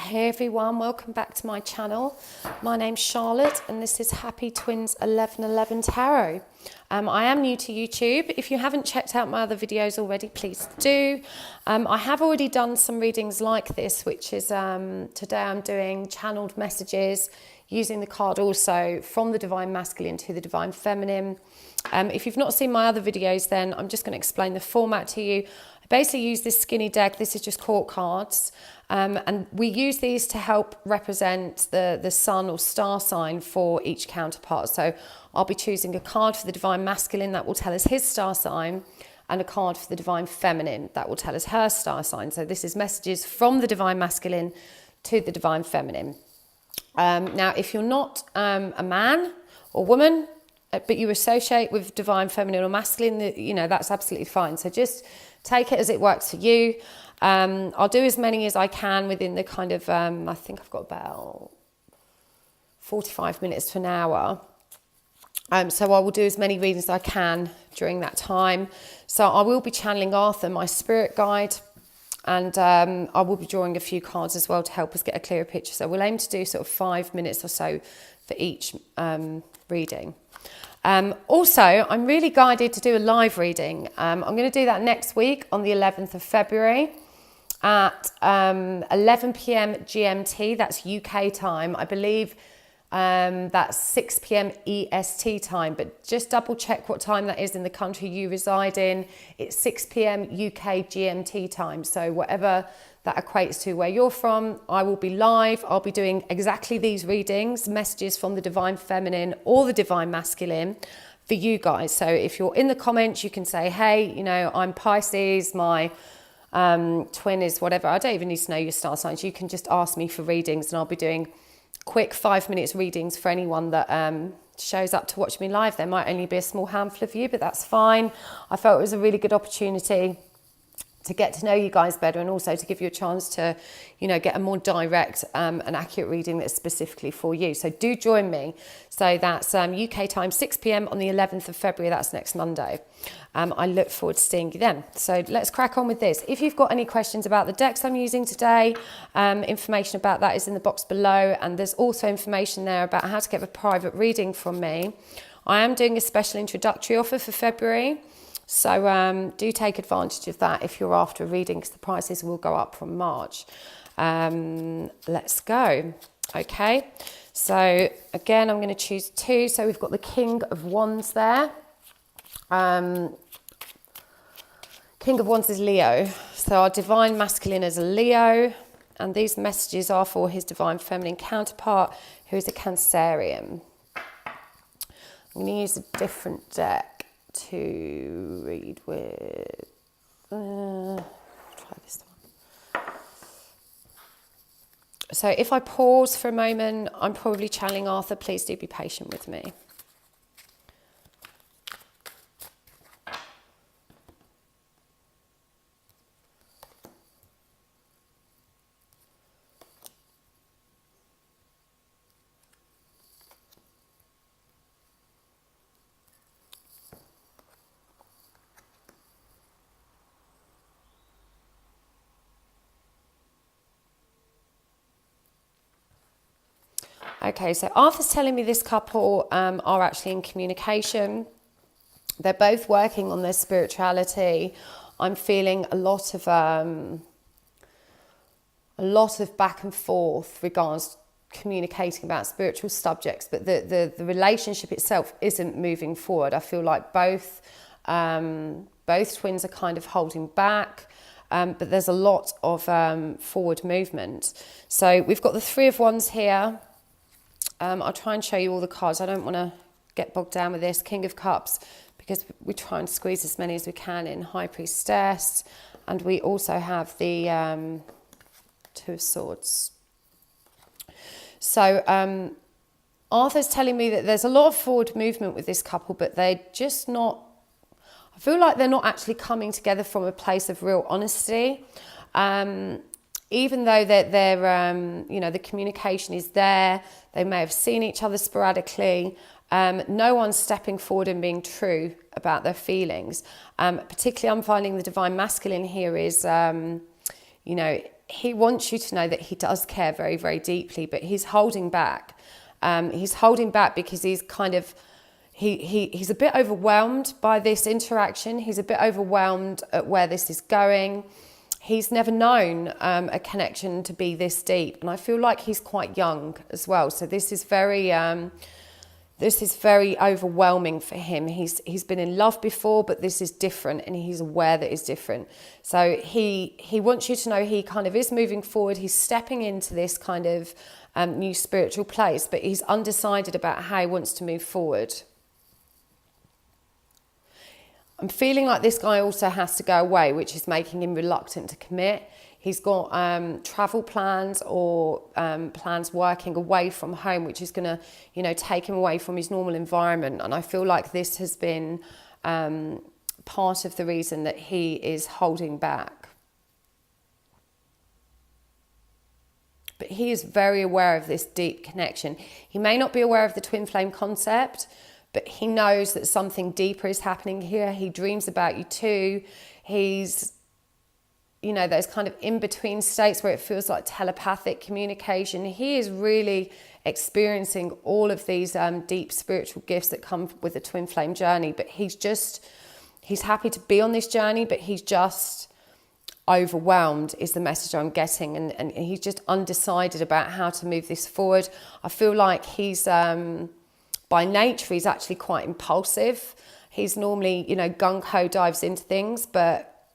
Hey everyone, welcome back to my channel. My name's Charlotte and this is Happy Twins 1111 Tarot. I am new to YouTube. If you haven't checked out my other videos already, please do. I have already done some readings like this, which is today I'm doing channeled messages using the card also from the Divine Masculine to the Divine Feminine. If you've not seen my other videos, then I'm just going to explain the format to you. I basically use this skinny deck. This is just court cards. And we use these to help represent the sun or star sign for each counterpart. So I'll be choosing a card for the Divine Masculine that will tell us his star sign, and a card for the Divine Feminine that will tell us her star sign. So this is messages from the Divine Masculine to the Divine Feminine. Now, if you're not a man or woman, but you associate with Divine Feminine or Masculine, you know, that's absolutely fine. So just take it as it works for you. I'll do as many as I can within the kind of, I think I've got about 45 minutes to an hour. So I will do as many readings as I can during that time. So I will be channeling Arthur, my spirit guide, and I will be drawing a few cards as well to help us get a clearer picture. So we'll aim to do sort of 5 minutes or so for each reading. Also, I'm really guided to do a live reading. I'm going to do that next week on the 11th of February at 11 p.m. GMT. That's UK time. I believe that's 6 p.m. EST time, but just double check what time that is in the country you reside in. It's 6 p.m. UK GMT time. So whatever that equates to where you're from, I will be live. I'll be doing exactly these readings, messages from the Divine Feminine or the Divine Masculine for you guys. So if you're in the comments, you can say, hey, you know, I'm Pisces, my twin is whatever. I don't even need to know your star signs. You can just ask me for readings and I'll be doing quick 5 minutes readings for anyone that shows up to watch me live. There might only be a small handful of you, but that's fine. I felt it was a really good opportunity to get to know you guys better, and also to give you a chance to, you know, get a more direct and accurate reading that's specifically for you. So do join me. So that's UK time, 6 p.m. on the 11th of February. That's next Monday. I look forward to seeing you then. So let's crack on with this. If you've got any questions about the decks I'm using today, information about that is in the box below. And there's also information there about how to get a private reading from me. I am doing a special introductory offer for February. So do take advantage of that if you're after a reading, because the prices will go up from March. Let's go. Okay, so again, I'm going to choose two. So we've got the King of Wands there. King of Wands is Leo. So our Divine Masculine is a Leo. And these messages are for his Divine Feminine counterpart, who is a Cancerian. I'm going to use a different deck to read with. Try this one. So if I pause for a moment, I'm probably channeling Arthur. Please do be patient with me. Okay, so Arthur's telling me this couple are actually in communication. They're both working on their spirituality. I'm feeling a lot of back and forth regards communicating about spiritual subjects, but the relationship itself isn't moving forward. I feel like both twins are kind of holding back. But there's a lot of forward movement. So we've got the Three of Wands here. I'll try and show you all the cards. I don't want to get bogged down with this. King of Cups, because we try and squeeze as many as we can in. High Priestess. And we also have the Two of Swords. So Arthur's telling me that there's a lot of forward movement with this couple, but they're just not, I feel like they're not actually coming together from a place of real honesty. Even though they're you know, the communication is there, they may have seen each other sporadically, no one's stepping forward and being true about their feelings. Particularly I'm finding the Divine Masculine here is, you know, he wants you to know that he does care very, very deeply, but he's holding back. He's holding back because he's kind of, he's a bit overwhelmed by this interaction. He's a bit overwhelmed at where this is going. He's never known a connection to be this deep. And I feel like he's quite young as well. So this is very overwhelming for him. He's been in love before, but this is different, and he's aware that it's different. So he wants you to know he kind of is moving forward. He's stepping into this kind of new spiritual place, but he's undecided about how he wants to move forward. I'm feeling like this guy also has to go away, which is making him reluctant to commit. He's got travel plans or plans working away from home, which is going to, you know, take him away from his normal environment. And I feel like this has been part of the reason that he is holding back. But he is very aware of this deep connection. He may not be aware of the twin flame concept, but he knows that something deeper is happening here. He dreams about you too. He's, you know, those kind of in-between states where it feels like telepathic communication. He is really experiencing all of these deep spiritual gifts that come with the twin flame journey. But he's happy to be on this journey, but he's just overwhelmed is the message I'm getting. And he's just undecided about how to move this forward. I feel like he's, by nature, he's actually quite impulsive. He's normally, you know, gung-ho dives into things, but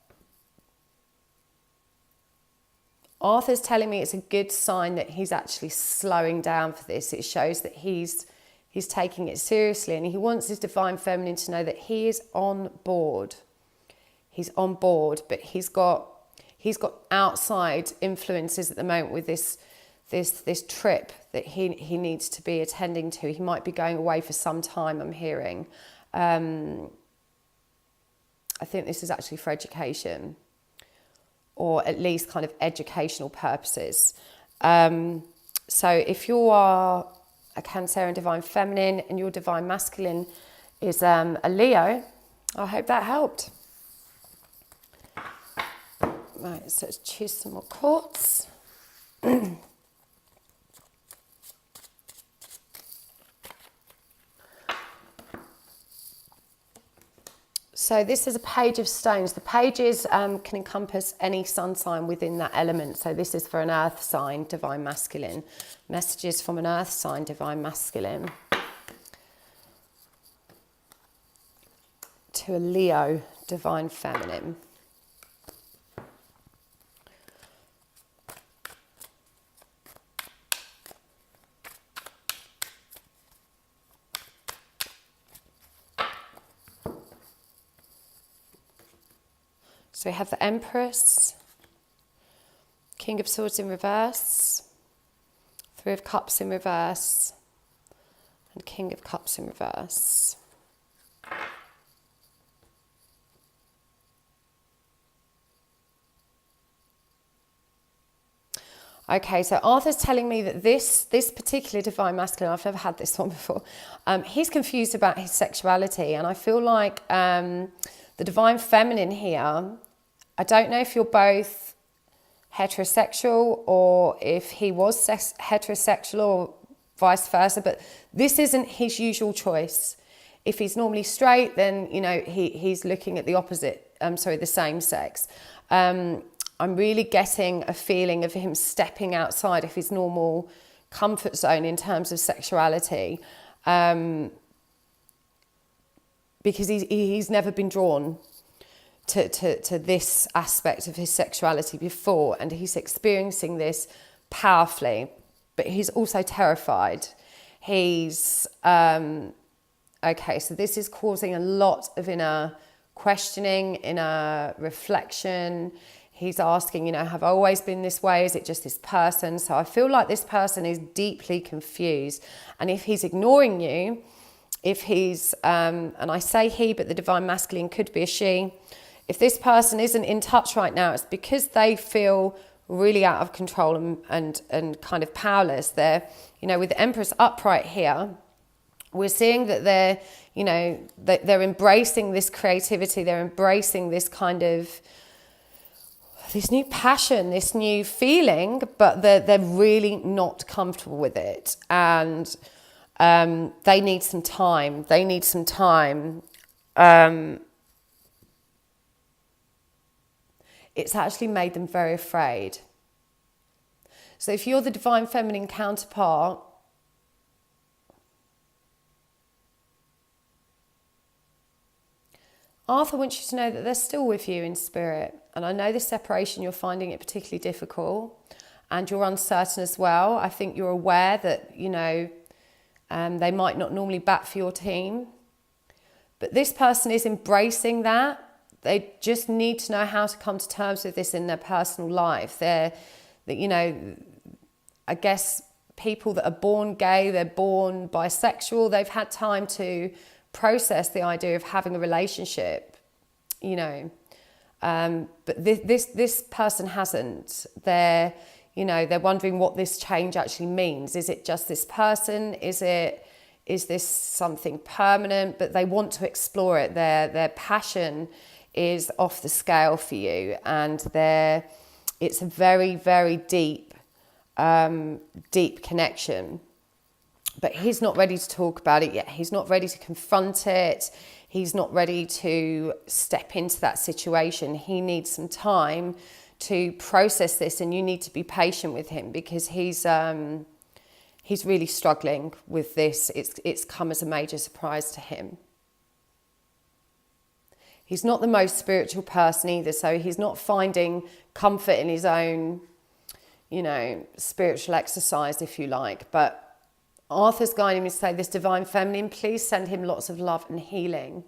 Arthur's telling me it's a good sign that he's actually slowing down for this. It shows that he's taking it seriously, and he wants his divine feminine to know that he is on board. He's on board, but he's got outside influences at the moment with this trip that he needs to be attending to. He might be going away for some time, I'm hearing. I think this is actually for education, or at least kind of educational purposes. So if you are a Cancerian divine feminine and your divine masculine is a Leo, I hope that helped. Right, so let's choose some more quartz. So this is a page of stones. The pages can encompass any sun sign within that element. So this is for an earth sign, divine masculine. Messages from an earth sign, divine masculine. To a Leo, divine feminine. So we have the Empress, King of Swords in reverse, Three of Cups in reverse, and King of Cups in reverse. Okay, so Arthur's telling me that this particular divine masculine, I've never had this one before, he's confused about his sexuality, and I feel like the divine feminine here, I don't know if you're both heterosexual or if he was heterosexual or vice versa, but this isn't his usual choice. If he's normally straight, then, you know, he's looking at the opposite, the same sex. I'm really getting a feeling of him stepping outside of his normal comfort zone in terms of sexuality, because he's never been drawn to this aspect of his sexuality before, and he's experiencing this powerfully, but he's also terrified. He's okay, so this is causing a lot of inner questioning, inner reflection. He's asking, you know, have I always been this way? Is it just this person? So I feel like this person is deeply confused, and if he's ignoring you, if he's and I say he, but the divine masculine could be a she. If this person isn't in touch right now, it's because they feel really out of control and kind of powerless. They're, you know, with the Empress upright here, we're seeing that they're, you know, they're embracing this creativity. They're embracing this kind of this new passion, this new feeling, but they're really not comfortable with it. And they need some time. They need some time. It's actually made them very afraid. So if you're the divine feminine counterpart, Arthur wants you to know that they're still with you in spirit. And I know this separation, you're finding it particularly difficult and you're uncertain as well. I think you're aware that, you know, they might not normally bat for your team. But this person is embracing that. They just need to know how to come to terms with this in their personal life. They're, you know, I guess people that are born gay, they're born bisexual, they've had time to process the idea of having a relationship, you know. But this person hasn't. They're, you know, they're wondering what this change actually means. Is it just this person? Is this something permanent? But they want to explore it. Their passion is off the scale for you, and it's a very, very deep connection. But he's not ready to talk about it yet. He's not ready to confront it. He's not ready to step into that situation. He needs some time to process this, and you need to be patient with him because he's really struggling with this. It's come as a major surprise to him. He's not the most spiritual person either, so he's not finding comfort in his own, you know, spiritual exercise, if you like. But Arthur's guiding me to say, this divine feminine, please send him lots of love and healing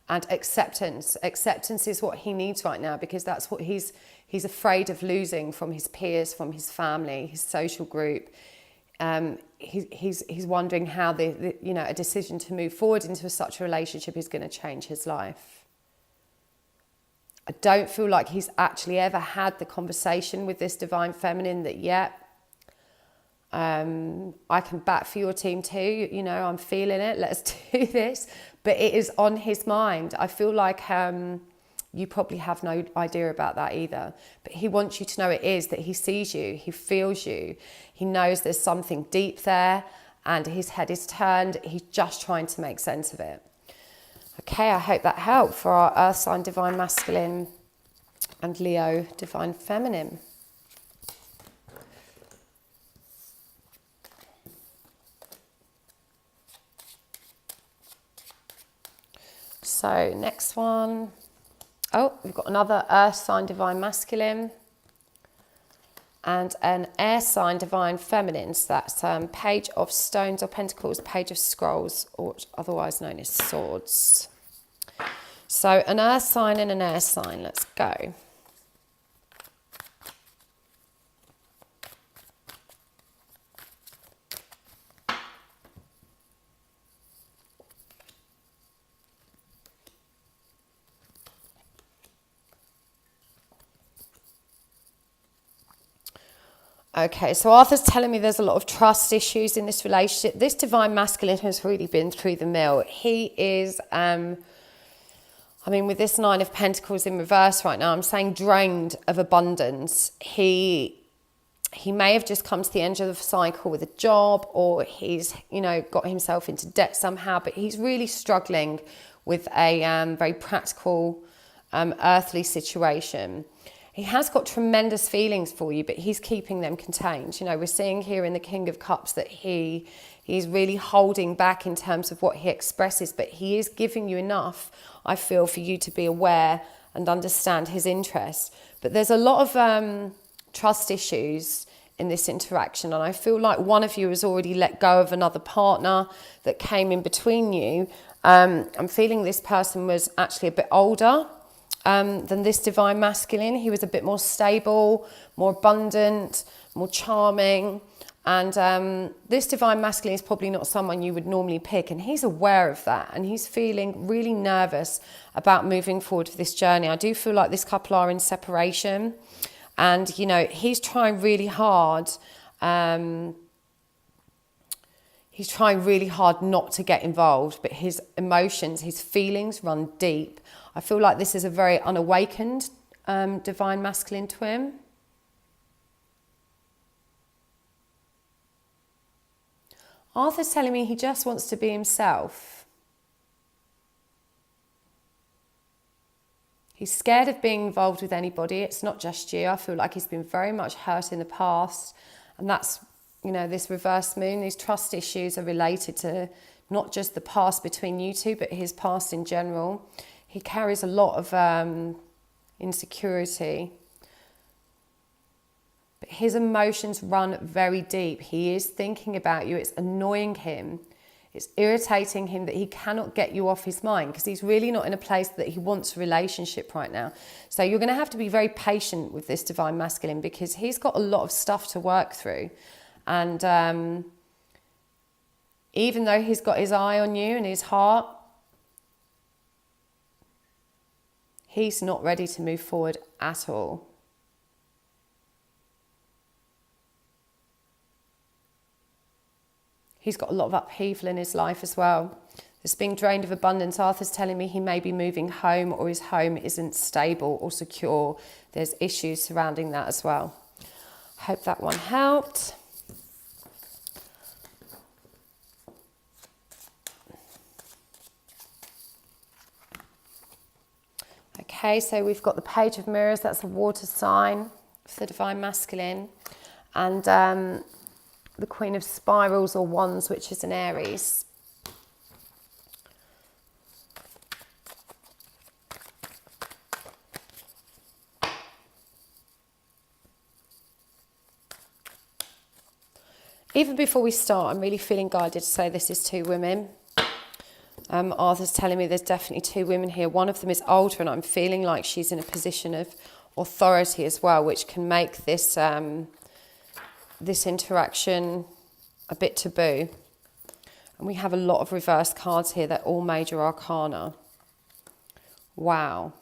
and acceptance. Acceptance is what he needs right now, because that's what he's afraid of losing from his peers, from his family, his social group. He's wondering how you know, a decision to move forward into such a relationship is going to change his life. I don't feel like he's actually ever had the conversation with this divine feminine that yet. I can bat for your team too, you know, I'm feeling it, let's do this. But it is on his mind. I feel like you probably have no idea about that either. But he wants you to know it is, that he sees you, he feels you. He knows there's something deep there and his head is turned. He's just trying to make sense of it. Okay, I hope that helped for our Earth sign divine masculine and Leo divine feminine. So next one. Oh, we've got another Earth sign divine masculine and an air sign divine feminine. So that's Page of Stones or Pentacles, Page of Scrolls, or otherwise known as Swords. So an Earth sign and an air sign. Let's go. Okay, so Arthur's telling me there's a lot of trust issues in this relationship. This divine masculine has really been through the mill. He is, I mean, with this Nine of Pentacles in reverse right now, I'm saying drained of abundance. He may have just come to the end of the cycle with a job, or he's, you know, got himself into debt somehow, but he's really struggling with a very practical, earthly situation. He has got tremendous feelings for you, but he's keeping them contained. You know, we're seeing here in the King of Cups that he's really holding back in terms of what he expresses, but he is giving you enough, I feel, for you to be aware and understand his interest. But there's a lot of trust issues in this interaction, and I feel like one of you has already let go of another partner that came in between you. I'm feeling this person was actually a bit older than this divine masculine. He was a bit more stable, more abundant, more charming. And this divine masculine is probably not someone you would normally pick. And he's aware of that. And he's feeling really nervous about moving forward with this journey. I do feel like this couple are in separation. And, you know, he's trying really hard. He's trying really hard not to get involved. But his emotions, his feelings run deep. I feel like this is a very unawakened divine masculine twin. Arthur's telling me he just wants to be himself. He's scared of being involved with anybody. It's not just you. I feel like he's been very much hurt in the past. And that's, you know, this reverse moon, these trust issues are related to not just the past between you two, but his past in general. He carries a lot of insecurity. But his emotions run very deep. He is thinking about you. It's annoying him. It's irritating him that he cannot get you off his mind because he's really not in a place that he wants a relationship right now. So you're going to have to be very patient with this divine masculine because he's got a lot of stuff to work through. And even though he's got his eye on you and his heart, he's not ready to move forward at all. He's got a lot of upheaval in his life as well. It's being drained of abundance. Arthur's telling me he may be moving home or his home isn't stable or secure. There's issues surrounding that as well. Hope that one helped. Okay, so we've got the Page of Mirrors. That's a water sign for the divine masculine. And the Queen of Spirals or Wands, which is an Aries. Even before we start, I'm really feeling guided to say this is two women. Arthur's telling me there's definitely two women here. One of them is older and I'm feeling like she's in a position of authority as well, which can make this this interaction a bit taboo. And we have a lot of reverse cards here. They're all major arcana. Wow.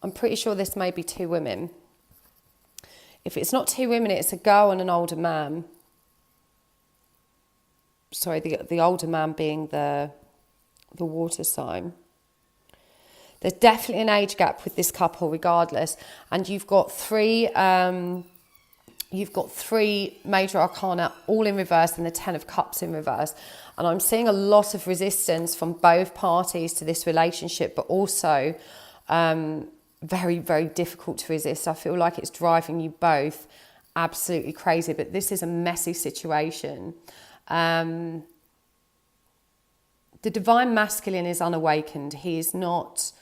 I'm pretty sure this may be two women. If it's not two women, it's a girl and an older man. Sorry, the older man being the water sign. There's definitely an age gap with this couple regardless. And you've got three major arcana all in reverse and the 10 of Cups in reverse. And I'm seeing a lot of resistance from both parties to this relationship, but also very, very difficult to resist. I feel like it's driving you both absolutely crazy, but this is a messy situation. The divine masculine is unawakened. He is not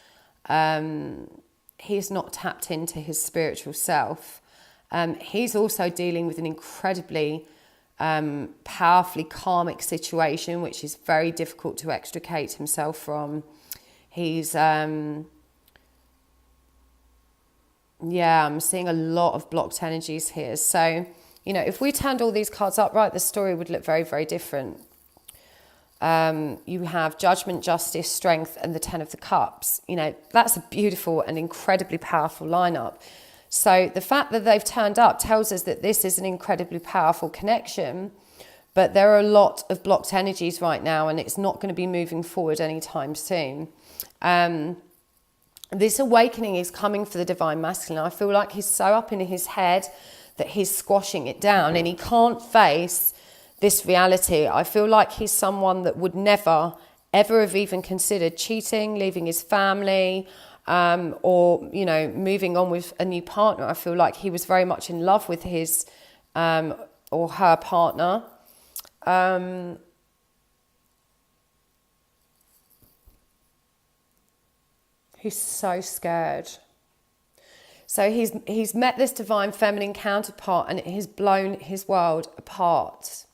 tapped into his spiritual self. He's also dealing with an incredibly powerfully karmic situation, which is very difficult to extricate himself from. He's I'm seeing a lot of blocked energies here. So, you know, if we turned all these cards upright, the story would look very, very different. You have Judgment, Justice, Strength, and the 10 of the Cups. You know, that's a beautiful and incredibly powerful lineup. So the fact that they've turned up tells us that this is an incredibly powerful connection, but there are a lot of blocked energies right now, and it's not going to be moving forward anytime soon. This awakening is coming for the divine masculine. I feel like he's so up in his head that he's squashing it down and he can't face this reality. I feel like he's someone that would never, ever have even considered cheating, leaving his family, or, you know, moving on with a new partner. I feel like he was very much in love with his or her partner. He's so scared. So he's met this divine feminine counterpart and it has blown his world apart.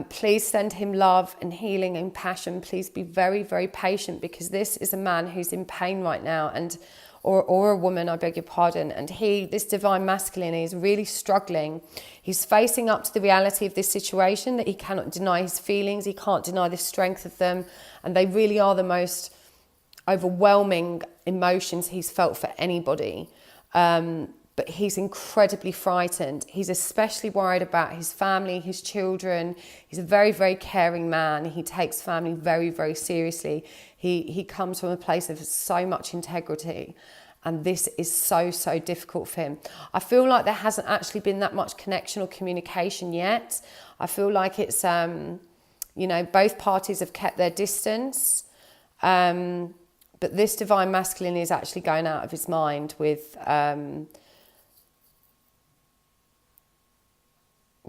Please send him love and healing and passion. Please be very, very patient, because this is a man who's in pain right now, and or a woman, I beg your pardon. And this divine masculine, is really struggling. He's facing up to the reality of this situation, that he cannot deny his feelings. He can't deny the strength of them. And they really are the most overwhelming emotions he's felt for anybody. but he's incredibly frightened. He's especially worried about his family, his children. He's a very, very caring man. He takes family very, very seriously. He comes from a place of so much integrity, and this is so, so difficult for him. I feel like there hasn't actually been that much connection or communication yet. I feel like it's, you know, both parties have kept their distance. But this divine masculine is actually going out of his mind with,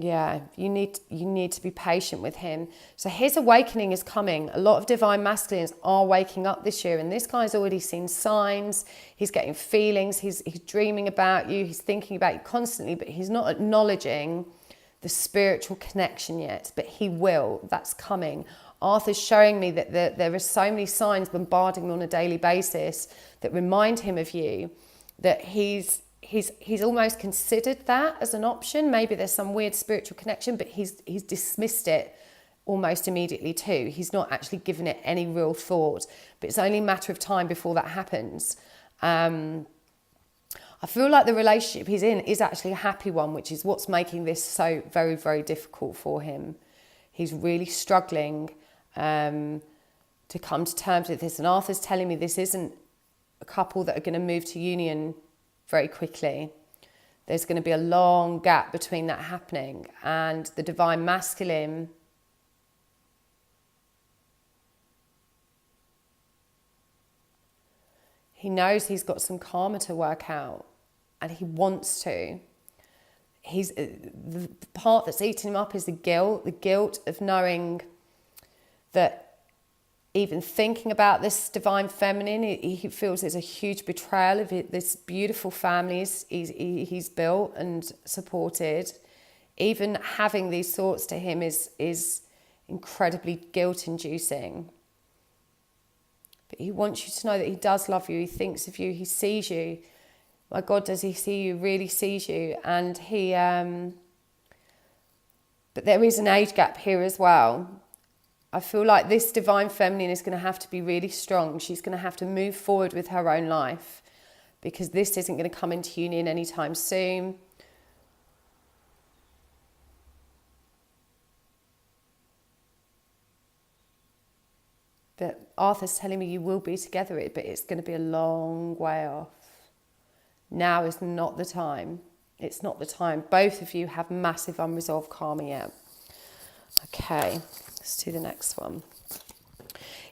yeah, you need to be patient with him. So his awakening is coming. A lot of divine masculines are waking up this year, and this guy's already seen signs. He's getting feelings. He's dreaming about you. He's thinking about you constantly, but he's not acknowledging the spiritual connection yet. But he will. That's coming. Arthur's showing me that there are so many signs bombarding him on a daily basis that remind him of you, that he's almost considered that as an option. Maybe there's some weird spiritual connection, but he's dismissed it almost immediately too. He's not actually given it any real thought, but it's only a matter of time before that happens. I feel like the relationship he's in is actually a happy one, which is what's making this so very, very difficult for him. He's really struggling to come to terms with this. And Arthur's telling me this isn't a couple that are going to move to union very quickly. There's going to be a long gap between that happening. And the divine masculine, he knows he's got some karma to work out, and he wants to. The part that's eating him up is the guilt of knowing that even thinking about this divine feminine, he feels it's a huge betrayal of this beautiful family he's built and supported. Even having these thoughts to him is incredibly guilt-inducing. But he wants you to know that he does love you, he thinks of you, he sees you. My God, does he see you, really sees you. And he, but there is an age gap here as well. I feel like this divine feminine is going to have to be really strong. She's going to have to move forward with her own life, because this isn't going to come into union anytime soon. But Arthur's telling me you will be together, but it's going to be a long way off. Now is not the time. It's not the time. Both of you have massive unresolved karma yet. Okay, let's do the next one.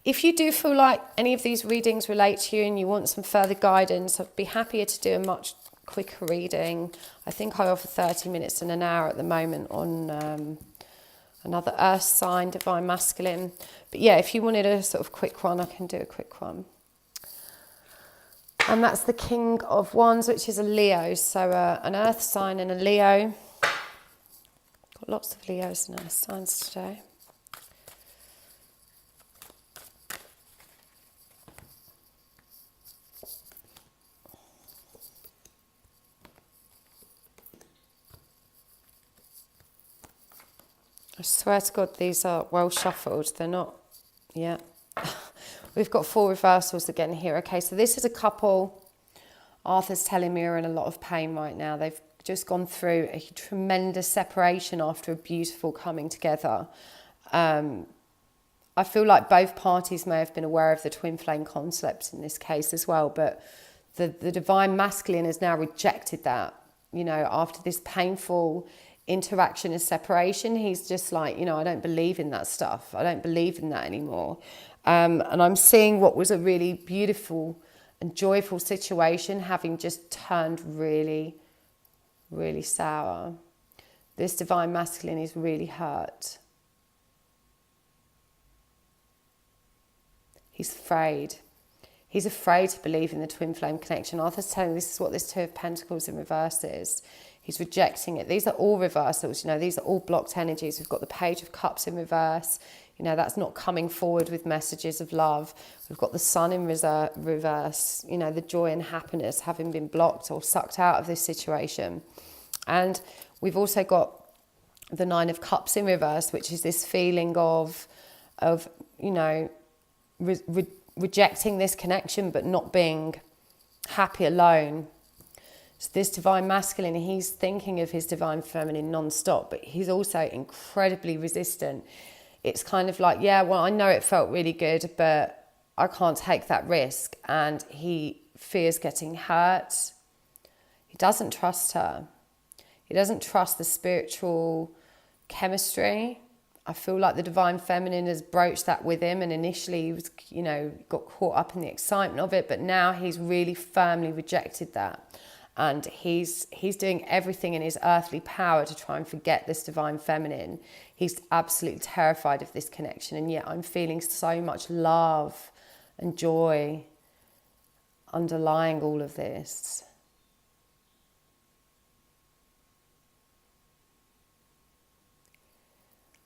If you do feel like any of these readings relate to you and you want some further guidance, I'd be happier to do a much quicker reading. I think I offer 30 minutes and an hour at the moment on another earth sign, divine masculine. But yeah, if you wanted a sort of quick one, I can do a quick one. And that's the King of Wands, which is a Leo. So an earth sign and a Leo. Got lots of Leos and earth signs today. I swear to God, these are well shuffled. They're not, yeah. We've got 4 reversals again here. Okay, so this is a couple. Arthur's telling me are in a lot of pain right now. They've just gone through a tremendous separation after a beautiful coming together. I feel like both parties may have been aware of the twin flame concept in this case as well, but the divine masculine has now rejected that. You know, after this painful interaction and separation, he's just like, you know, I don't believe in that stuff. I don't believe in that anymore. And I'm seeing what was a really beautiful and joyful situation having just turned really, really sour. This divine masculine is really hurt. He's afraid. He's afraid to believe in the twin flame connection. Arthur's telling me this is what this Two of Pentacles in reverse is. He's rejecting it. These are all reversals, you know, these are all blocked energies. We've got the Page of Cups in reverse. You know, that's not coming forward with messages of love. We've got the Sun in reverse, you know, the joy and happiness having been blocked or sucked out of this situation. And we've also got the Nine of Cups in reverse, which is this feeling of you know, rejecting this connection but not being happy alone. So this divine masculine, he's thinking of his divine feminine non-stop, but he's also incredibly resistant. It's kind of like, yeah, well, I know it felt really good, but I can't take that risk. And he fears getting hurt. He doesn't trust her. He doesn't trust the spiritual chemistry. I feel like the divine feminine has broached that with him, and initially he was, got caught up in the excitement of it, but now he's really firmly rejected that. And he's doing everything in his earthly power to try and forget this divine feminine. He's absolutely terrified of this connection, and yet I'm feeling so much love and joy underlying all of this.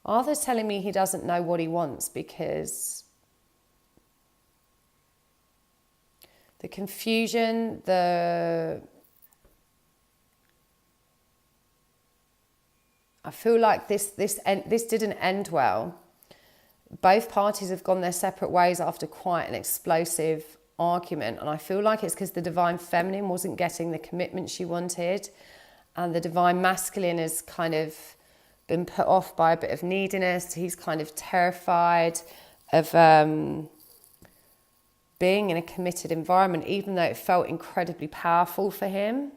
Arthur's telling me he doesn't know what he wants because the confusion, I feel like this didn't end well. Both parties have gone their separate ways after quite an explosive argument, and I feel like it's because the divine feminine wasn't getting the commitment she wanted, and the divine masculine has kind of been put off by a bit of neediness. He's kind of terrified of being in a committed environment, even though it felt incredibly powerful for him.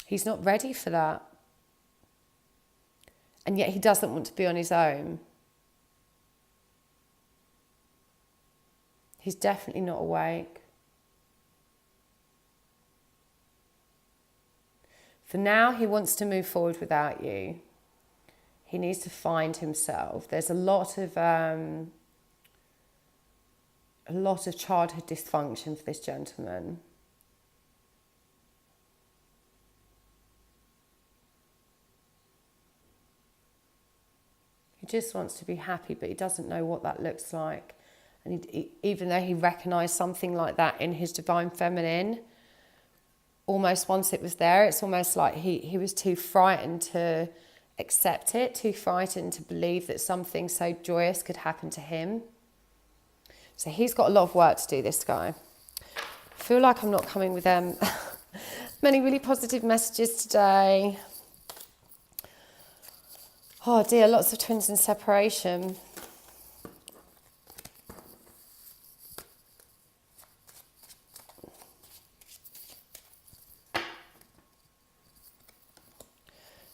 He's not ready for that. And yet he doesn't want to be on his own. He's definitely not awake. For now, he wants to move forward without you. He needs to find himself. There's a lot of childhood dysfunction for this gentleman. He just wants to be happy, but he doesn't know what that looks like. And even though he recognised something like that in his divine feminine, almost once it was there, it's almost like he was too frightened to accept it, too frightened to believe that something so joyous could happen to him. So he's got a lot of work to do, this guy. I feel like I'm not coming with many really positive messages today. Oh dear, lots of twins in separation.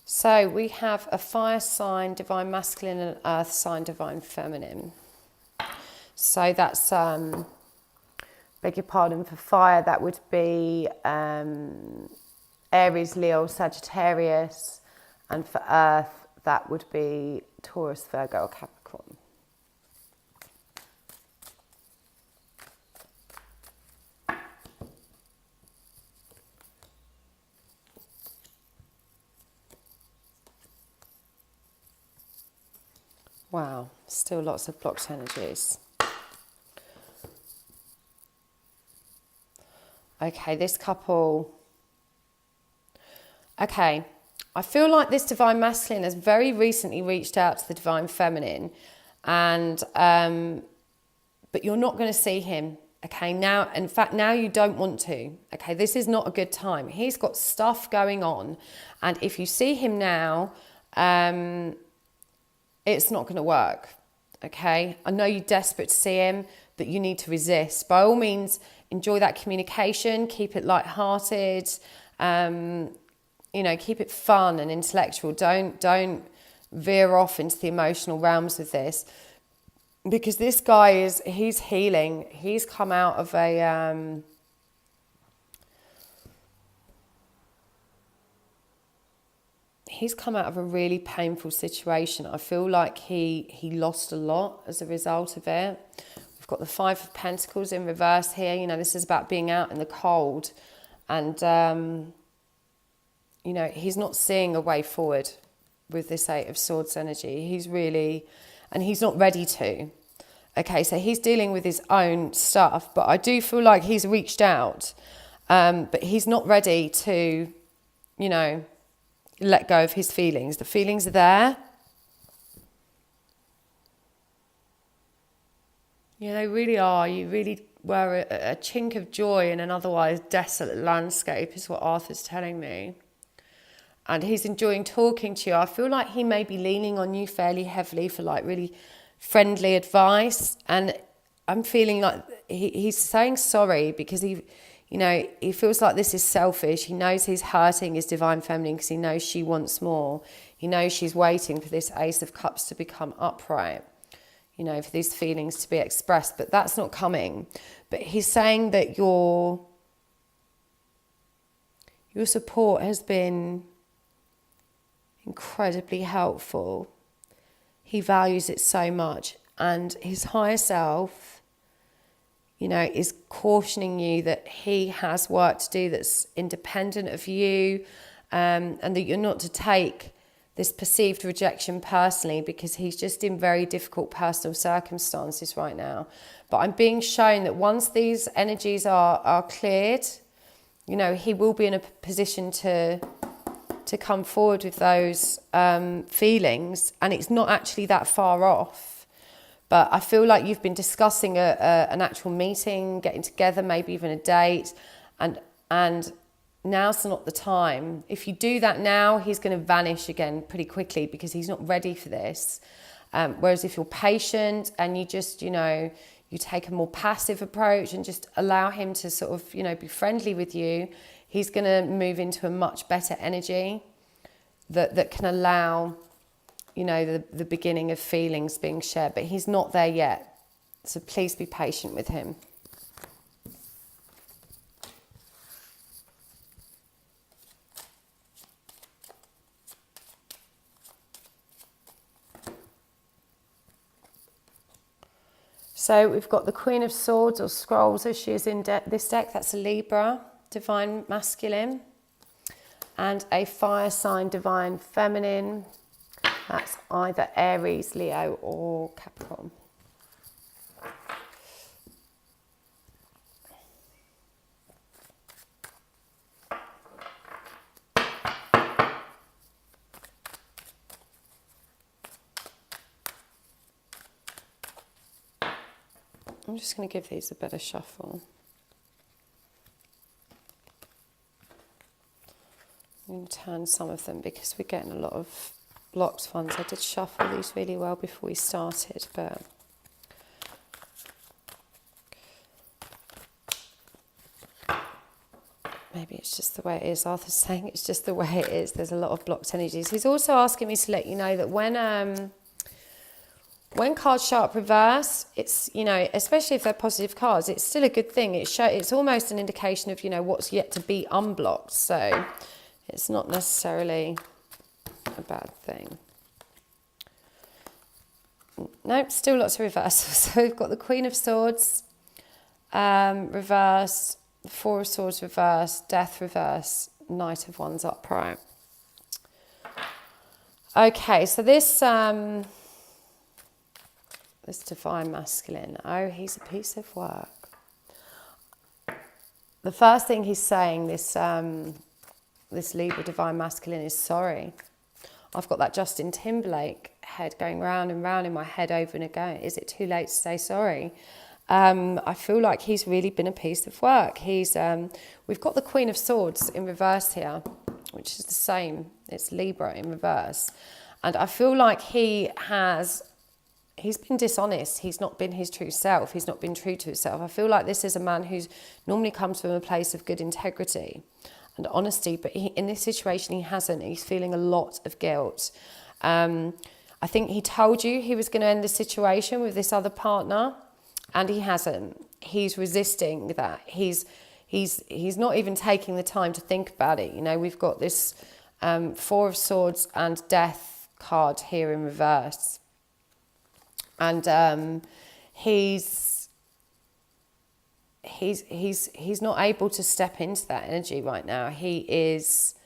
So we have a fire sign, divine masculine, and an earth sign, divine feminine. So that's, beg your pardon, for fire, that would be Aries, Leo, Sagittarius. And for earth, that would be Taurus, Virgo, or Capricorn. Wow, still lots of blocked energies. Okay, this couple. Okay, I feel like this divine masculine has very recently reached out to the divine feminine, and but you're not going to see him. Okay, now, in fact, now you don't want to. Okay, this is not a good time. He's got stuff going on, and if you see him now, it's not going to work. Okay, I know you're desperate to see him, but you need to resist. By all means, enjoy that communication, keep it light-hearted, keep it fun and intellectual. Don't veer off into the emotional realms with this, because this guy he's healing. He's come out of a really painful situation. I feel like he lost a lot as a result of it. We've got the Five of Pentacles in reverse here. This is about being out in the cold. And, he's not seeing a way forward with this Eight of Swords energy. He's not ready to. Okay, so he's dealing with his own stuff. But I do feel like he's reached out. But he's not ready to, let go of his feelings. The feelings are there. Yeah, they really are. You really were a chink of joy in an otherwise desolate landscape, is what Arthur's telling me. And he's enjoying talking to you. I feel like he may be leaning on you fairly heavily for like really friendly advice. And I'm feeling like he's saying sorry because he feels like this is selfish. He knows he's hurting his divine feminine because he knows she wants more. He knows she's waiting for this Ace of Cups to become upright, for these feelings to be expressed, but that's not coming. But he's saying that your support has been incredibly helpful. He values it so much, and his higher self, is cautioning you that he has work to do that's independent of you, and that you're not to take this perceived rejection personally, because he's just in very difficult personal circumstances right now. But I'm being shown that once these energies are cleared, he will be in a position to come forward with those feelings, and it's not actually that far off. But I feel like you've been discussing an actual meeting, getting together, maybe even a date, and now's not the time. If you do that now, he's going to vanish again pretty quickly because he's not ready for this. Whereas if you're patient and you just, you take a more passive approach and just allow him to sort of, be friendly with you, he's going to move into a much better energy that can allow, the beginning of feelings being shared. But he's not there yet. So please be patient with him. So we've got the Queen of Swords or Scrolls as she is in this deck. That's a Libra, Divine Masculine. And a Fire sign, Divine Feminine. That's either Aries, Leo or Capricorn. I'm just going to give these a bit of shuffle. I'm going to turn some of them because we're getting a lot of blocked ones. I did shuffle these really well before we started, but maybe it's just the way it is. Arthur's saying it's just the way it is. There's a lot of blocked energies. He's also asking me to let you know that when cards show up reverse, it's, especially if they're positive cards, it's still a good thing. It's almost an indication of, what's yet to be unblocked. So it's not necessarily a bad thing. Nope, still lots of reversals. So we've got the Queen of Swords, reverse, the Four of Swords reverse, Death reverse, Knight of Wands upright. Okay, so this Divine Masculine, oh, he's a piece of work. The first thing he's saying, this Libra Divine Masculine, is sorry. I've got that Justin Timberlake head going round and round in my head over and again. Is it too late to say sorry? I feel like he's really been a piece of work. We've got the Queen of Swords in reverse here, which is the same. It's Libra in reverse. And I feel like he's been dishonest. He's not been his true self. He's not been true to himself. I feel like this is a man who normally comes from a place of good integrity and honesty, but in this situation he hasn't. He's feeling a lot of guilt. I think he told you he was going to end the situation with this other partner, and he hasn't. He's resisting that. He's not even taking the time to think about it. We've got this Four of Swords and Death card here in reverse. And he's not able to step into that energy right now. He is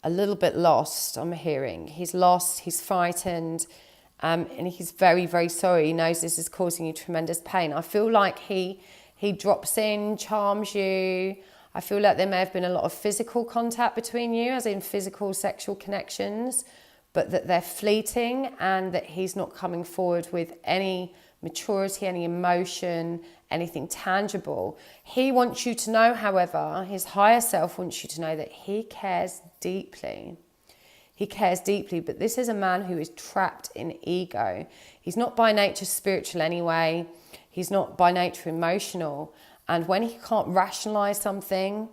a little bit lost, I'm hearing. He's lost, he's frightened, and he's very, very sorry. He knows this is causing you tremendous pain. I feel like he drops in, charms you. I feel like there may have been a lot of physical contact between you, as in physical sexual connections. but that they're fleeting and that he's not coming forward with any maturity, any emotion, anything tangible. He wants you to know, however, his higher self wants you to know that he cares deeply. He cares deeply, but this is a man who is trapped in ego. He's not by nature spiritual anyway. He's not by nature emotional. And when he can't rationalize something,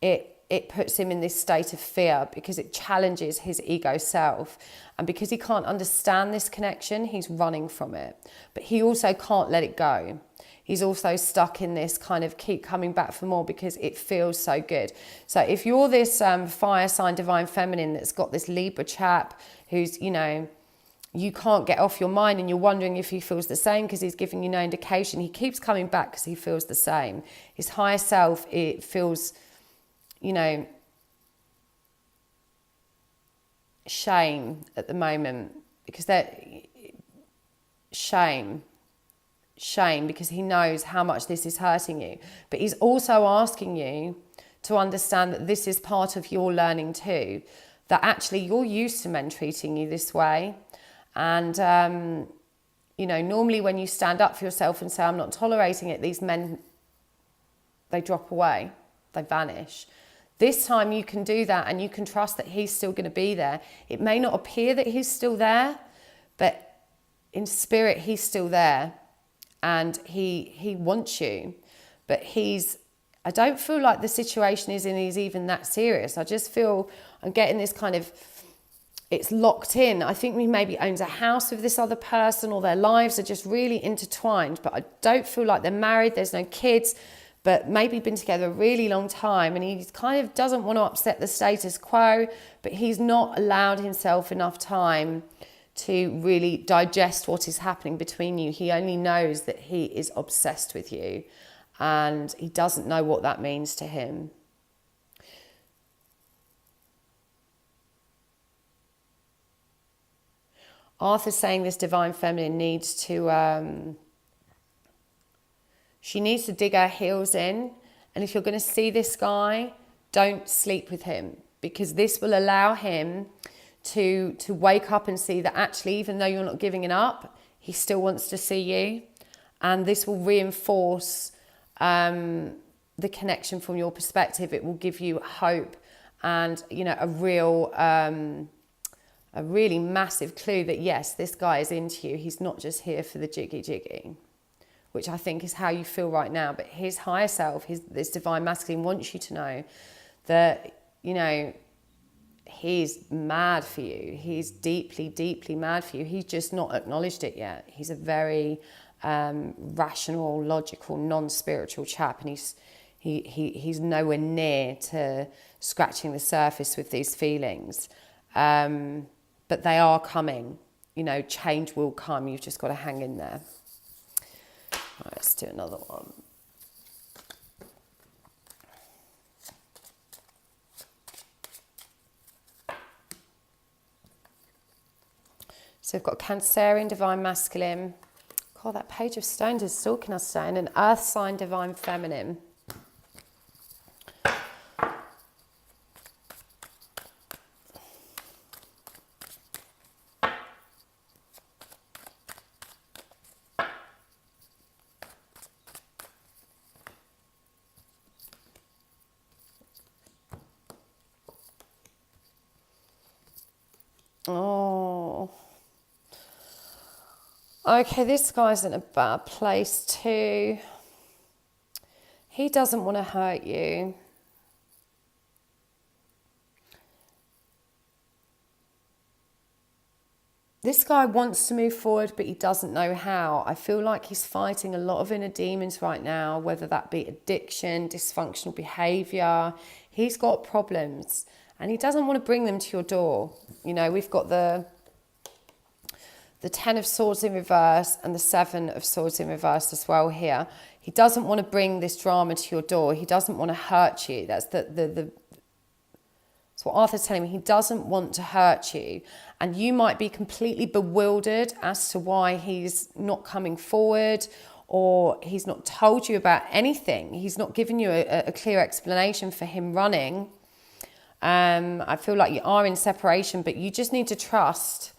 it puts him in this state of fear because it challenges his ego self. And because he can't understand this connection, he's running from it. But he also can't let it go. He's also stuck in this kind of keep coming back for more because it feels so good. So if you're this fire sign divine feminine that's got this Libra chap who's, you know, you can't get off your mind and you're wondering if he feels the same because he's giving you no indication. He keeps coming back because he feels the same. His higher self, it feels, you know, shame at the moment because shame because he knows how much this is hurting you. But he's also asking you to understand that this is part of your learning too, that actually you're used to men treating you this way. And, you know, normally when you stand up for yourself and say, I'm not tolerating it, these men, they drop away, they vanish. This time you can do that and you can trust that he's still going to be there. It may not appear that he's still there, but in spirit, he's still there. And he wants you, but I don't feel like the situation is even that serious. I just feel I'm getting this kind of, it's locked in. I think he maybe owns a house with this other person or their lives are just really intertwined, but I don't feel like they're married. There's no kids, but maybe been together a really long time. And he kind of doesn't want to upset the status quo, but he's not allowed himself enough time to really digest what is happening between you. He only knows that he is obsessed with you and he doesn't know what that means to him. Arthur's saying this divine feminine needs to, she needs to dig her heels in. And if you're going to see this guy, don't sleep with him because this will allow him to wake up and see that actually, even though you're not giving it up, he still wants to see you. And this will reinforce the connection from your perspective. It will give you hope and, you know, a really massive clue that, yes, this guy is into you. He's not just here for the jiggy, which I think is how you feel right now. But his higher self, this divine masculine wants you to know that, you know, he's mad for you. He's deeply, deeply mad for you. He's just not acknowledged it yet. He's a very rational, logical, non-spiritual chap, and he's nowhere near to scratching the surface with these feelings. But they are coming. You know, change will come. You've just got to hang in there. All right, let's do another one. So we've got Cancerian divine masculine. God, that page of stones is stalking us today. And an earth sign divine feminine. Oh. Okay, this guy's in a bad place too. He doesn't want to hurt you. This guy wants to move forward, but he doesn't know how. I feel like he's fighting a lot of inner demons right now, whether that be addiction, dysfunctional behaviour. He's got problems and he doesn't want to bring them to your door. You know, we've got the Ten of Swords in reverse and the Seven of Swords in reverse as well here. He doesn't want to bring this drama to your door. He doesn't want to hurt you. That's that's what Arthur's telling me. He doesn't want to hurt you. And you might be completely bewildered as to why he's not coming forward, or he's not told you about anything. He's not given you a clear explanation for him running. I feel like you are in separation, but you just need to trust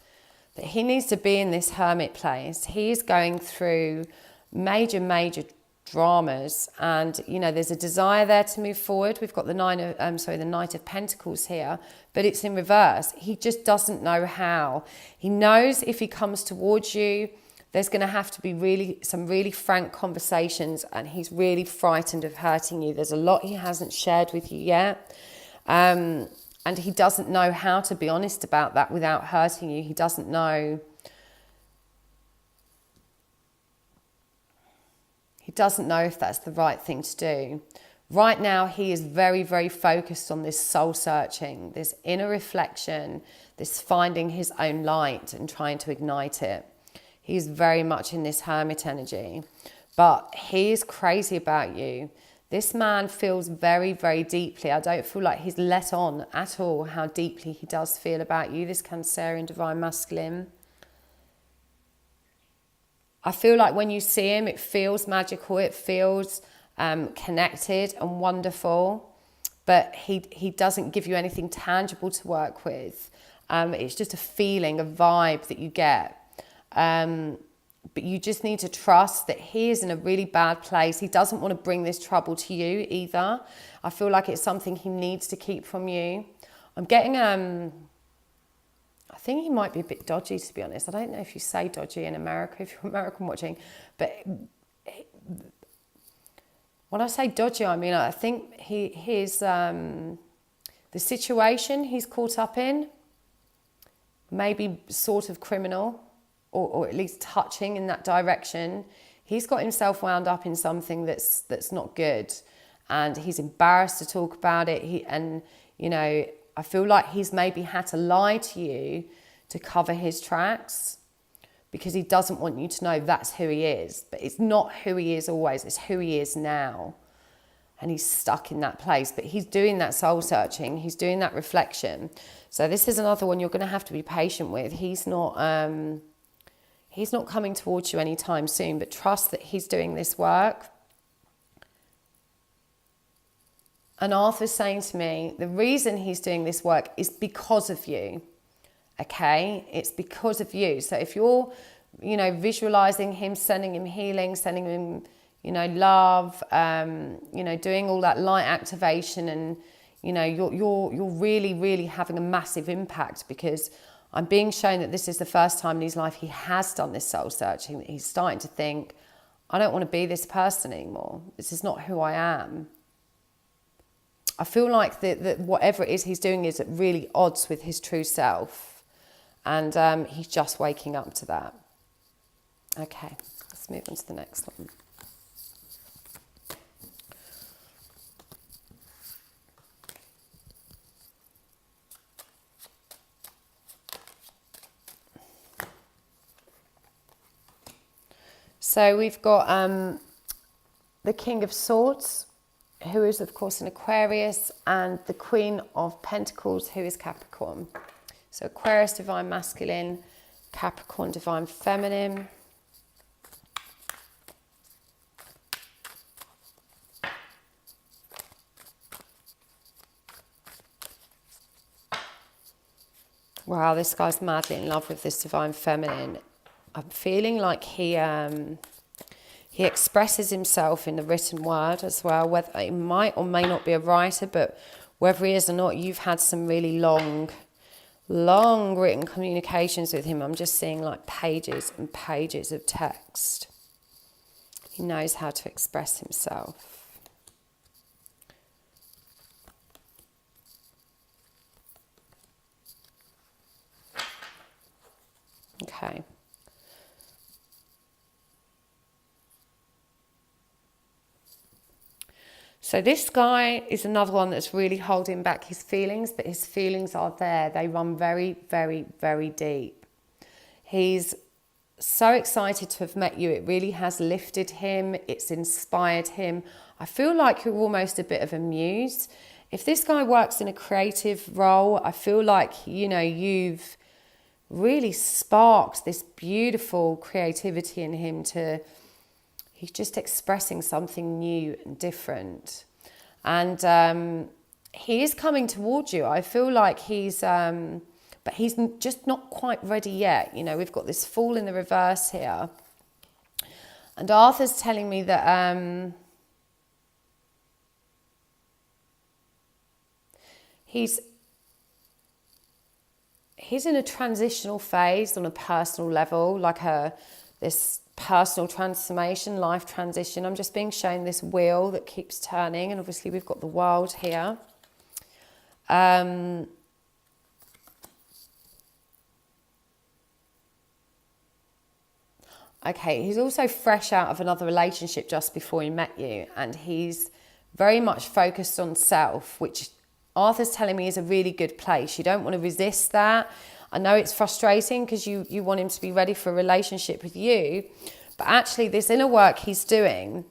that he needs to be in this hermit place. He's going through major, major dramas, and you know there's a desire there to move forward. We've got the the Knight of Pentacles here, but it's in reverse. He just doesn't know how. He knows if he comes towards you, there's going to have to be some really frank conversations, and he's really frightened of hurting you. There's a lot he hasn't shared with you yet, and he doesn't know how to be honest about that without hurting you. He doesn't know. He doesn't know if that's the right thing to do. Right now, he is very, very focused on this soul searching, this inner reflection, this finding his own light and trying to ignite it. He's very much in this hermit energy, but he is crazy about you. This man feels very, very deeply. I don't feel like he's let on at all how deeply he does feel about you, this Cancerian Divine Masculine. I feel like when you see him, it feels magical, it feels connected and wonderful, but he doesn't give you anything tangible to work with. It's just a feeling, a vibe that you get. But you just need to trust that he is in a really bad place. He doesn't want to bring this trouble to you either. I feel like it's something he needs to keep from you. I'm getting... I think he might be a bit dodgy, to be honest. I don't know if you say dodgy in America, if you're American watching. But when I say dodgy, I mean, I think the situation he's caught up in may be sort of criminal, or at least touching in that direction. He's got himself wound up in something that's not good. And he's embarrassed to talk about it. I feel like he's maybe had to lie to you to cover his tracks because he doesn't want you to know that's who he is. But it's not who he is always, it's who he is now. And he's stuck in that place. But he's doing that soul searching, he's doing that reflection. So this is another one you're going to have to be patient with. He's not coming towards you anytime soon, but trust that he's doing this work. And Arthur's saying to me, the reason he's doing this work is because of you, okay? It's because of you. So if you're, visualizing him, sending him healing, sending him, love, doing all that light activation, and, you're really, really having a massive impact, because I'm being shown that this is the first time in his life he has done this soul searching, that he's starting to think, I don't want to be this person anymore. This is not who I am. I feel like that whatever it is he's doing is at really odds with his true self. And he's just waking up to that. Okay, let's move on to the next one. So we've got the King of Swords, who is, of course, an Aquarius, and the Queen of Pentacles, who is Capricorn. So Aquarius, Divine Masculine, Capricorn, Divine Feminine. Wow, this guy's madly in love with this Divine Feminine. I'm feeling like he expresses himself in the written word as well, whether he might or may not be a writer, but whether he is or not, you've had some really long written communications with him. I'm just seeing like pages and pages of text. He knows how to express himself. Okay. So this guy is another one that's really holding back his feelings, but his feelings are there. They run very, very, very deep. He's so excited to have met you. It really has lifted him. It's inspired him. I feel like you're almost a bit of a muse. If this guy works in a creative role, I feel like, you've really sparked this beautiful creativity in him he's just expressing something new and different. And he is coming towards you. I feel like he's, but he's just not quite ready yet. You know, we've got this Fool in the reverse here. And Arthur's telling me that he's in a transitional phase on a personal level, like this personal transformation, life transition. I'm just being shown this wheel that keeps turning, and obviously we've got the world here. Okay, he's also fresh out of another relationship just before he met you, and he's very much focused on self, which Arthur's telling me is a really good place. You don't want to resist that. I know it's frustrating because you want him to be ready for a relationship with you, but actually this inner work he's doing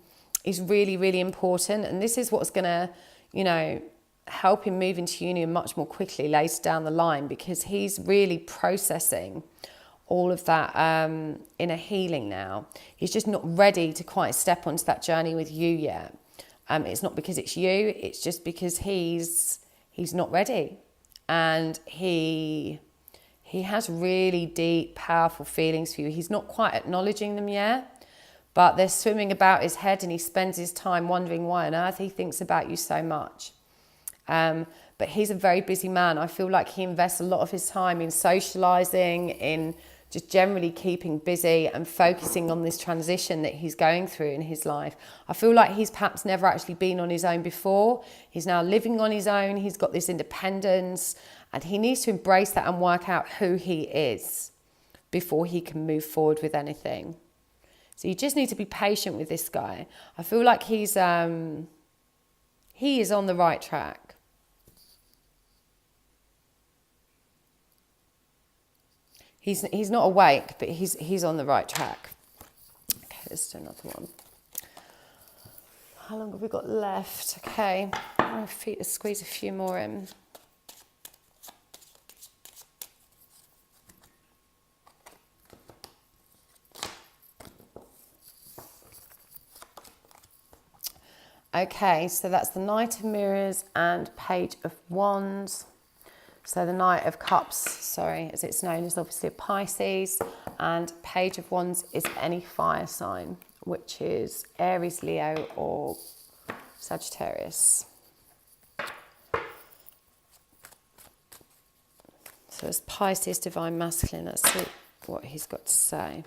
is really, really important, and this is what's going to, you know, help him move into union much more quickly later down the line, because he's really processing all of that inner healing now. He's just not ready to quite step onto that journey with you yet. It's not because it's you, it's just because he's not ready. And he has really deep, powerful feelings for you. He's not quite acknowledging them yet, but they're swimming about his head, and he spends his time wondering why on earth he thinks about you so much. But he's a very busy man. I feel like he invests a lot of his time in socializing, in just generally keeping busy and focusing on this transition that he's going through in his life. I feel like he's perhaps never actually been on his own before. He's now living on his own. He's got this independence, and he needs to embrace that and work out who he is before he can move forward with anything. So you just need to be patient with this guy. I feel like he is on the right track. He's not awake, but he's on the right track. Okay, let's do another one. How long have we got left? Okay, I'm going to squeeze a few more in. Okay, so that's the Knight of Mirrors and Page of Wands. So the Knight of Cups, sorry, as it's known, is obviously a Pisces, and Page of Wands is any fire sign, which is Aries, Leo, or Sagittarius. So it's Pisces, Divine Masculine. Let's see what he's got to say.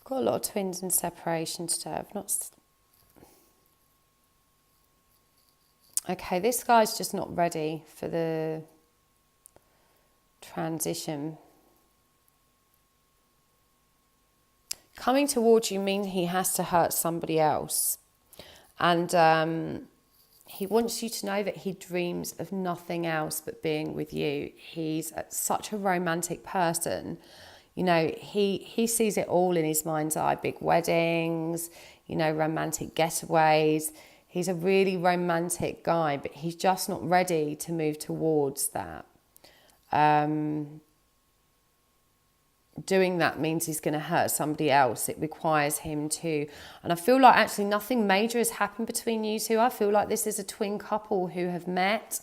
Got a lot of twins and separation today. I've not. Okay, this guy's just not ready for the transition. Coming towards you means he has to hurt somebody else. And he wants you to know that he dreams of nothing else but being with you. He's such a romantic person. You know, he sees it all in his mind's eye. Big weddings, you know, romantic getaways. He's a really romantic guy, but he's just not ready to move towards that. Doing that means he's going to hurt somebody else. It requires him to. And I feel like actually nothing major has happened between you two. I feel like this is a twin couple who have met,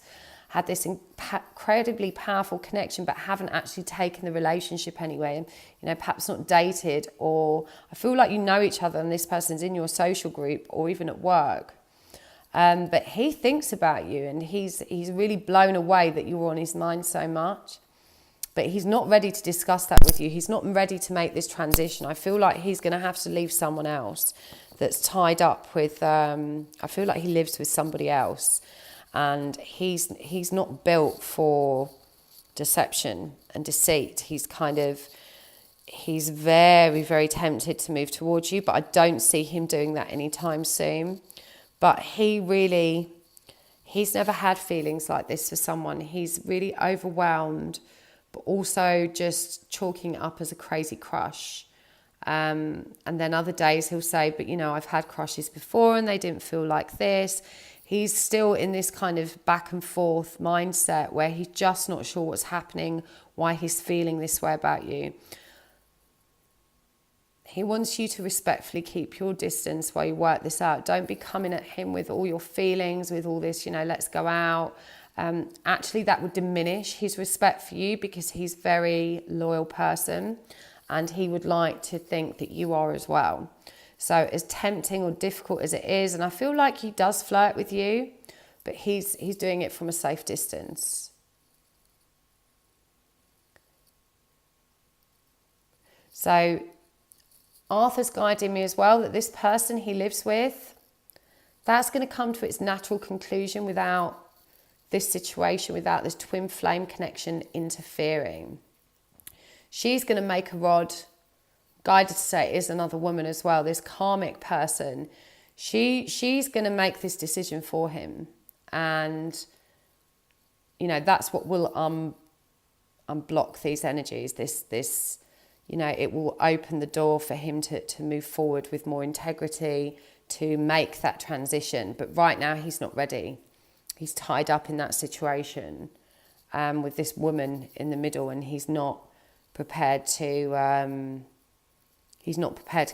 had this incredibly powerful connection, but haven't actually taken the relationship anyway, and you know, perhaps not dated, or I feel like you know each other and this person's in your social group or even at work. But he thinks about you, and he's really blown away that you're on his mind so much. But he's not ready to discuss that with you. He's not ready to make this transition. I feel like he's going to have to leave someone else that's tied up with. I feel like he lives with somebody else. And he's not built for deception and deceit. He's very, very tempted to move towards you, but I don't see him doing that anytime soon. But he's never had feelings like this for someone. He's really overwhelmed, but also just chalking it up as a crazy crush. And then other days he'll say, but you know, I've had crushes before and they didn't feel like this. He's still in this kind of back and forth mindset where he's just not sure what's happening, why he's feeling this way about you. He wants you to respectfully keep your distance while you work this out. Don't be coming at him with all your feelings, with all this, let's go out. Actually, that would diminish his respect for you, because he's a very loyal person and he would like to think that you are as well. So as tempting or difficult as it is, and I feel like he does flirt with you, but he's doing it from a safe distance. So Arthur's guiding me as well that this person he lives with, that's going to come to its natural conclusion without this situation, without this twin flame connection interfering. She's going to make a rod, guided to say it is another woman as well, this karmic person. She's going to make this decision for him. And, that's what will unblock these energies. This it will open the door for him to move forward with more integrity, to make that transition. But right now he's not ready. He's tied up in that situation with this woman in the middle, and he's not prepared to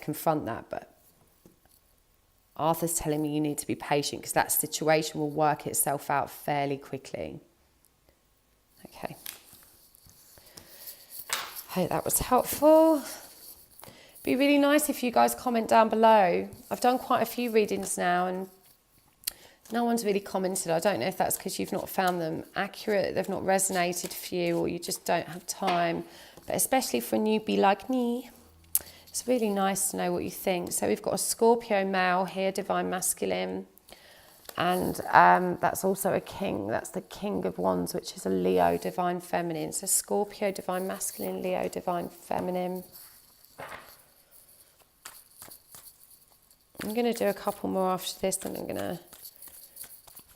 confront that. But Arthur's telling me you need to be patient, because that situation will work itself out fairly quickly. Okay. Hope that was helpful. Be really nice if you guys comment down below. I've done quite a few readings now and no one's really commented. I don't know if that's because you've not found them accurate, they've not resonated for you, or you just don't have time. But especially for a newbie like me, it's really nice to know what you think. So we've got a Scorpio male here, divine masculine. And that's also a king. That's the King of Wands, which is a Leo, divine feminine. So Scorpio, divine masculine, Leo, divine feminine. I'm going to do a couple more after this, and I'm going to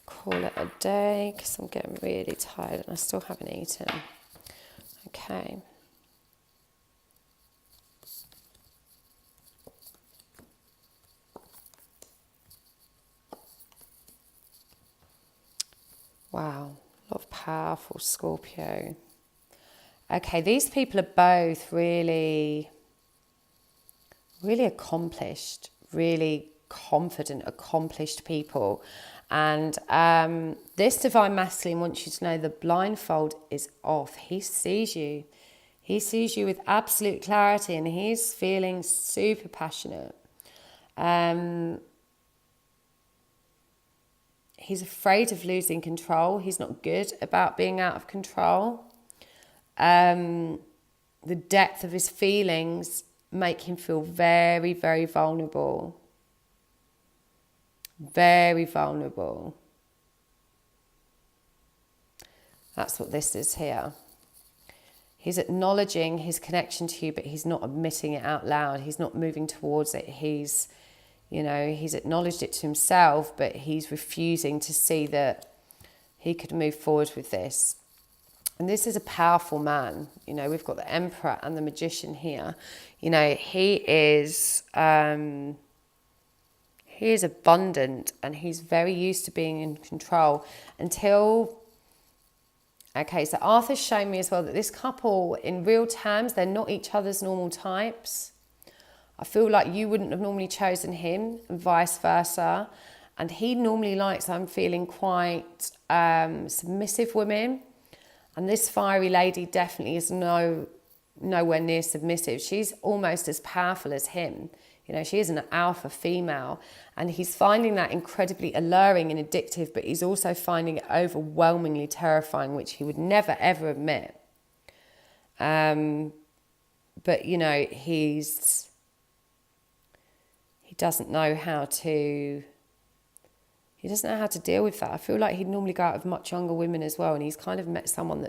call it a day, because I'm getting really tired and I still haven't eaten. Okay. Wow, a lot of powerful Scorpio. Okay, these people are both really accomplished, really confident, accomplished people. And this divine masculine wants you to know the blindfold is off. He sees you. He sees you with absolute clarity, and he's feeling super passionate. He's afraid of losing control. He's not good about being out of control. The depth of his feelings make him feel very, very vulnerable. Very vulnerable. That's what this is here. He's acknowledging his connection to you, but he's not admitting it out loud. He's not moving towards it. He's acknowledged it to himself, but he's refusing to see that he could move forward with this. And this is a powerful man. We've got the Emperor and the Magician here. He is abundant, and he's very used to being in control until... Okay, so Arthur's shown me as well that this couple, in real terms, they're not each other's normal types. I feel like you wouldn't have normally chosen him, and vice versa. And he normally likes, I'm feeling, quite submissive women. And this fiery lady definitely is nowhere near submissive. She's almost as powerful as him. She is an alpha female. And he's finding that incredibly alluring and addictive, but he's also finding it overwhelmingly terrifying, which he would never, ever admit. But, he doesn't know how to deal with that. I feel like he'd normally go out with much younger women as well, and he's kind of met someone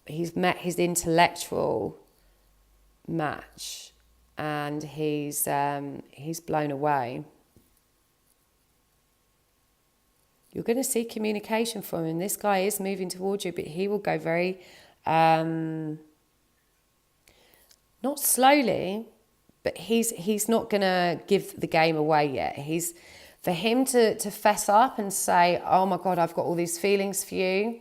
he's met his intellectual match, and he's blown away. You're going to see communication from him. This guy is moving towards you, but he will go very not slowly, but he's not going to give the game away yet. For him to fess up and say, oh my God, I've got all these feelings for you,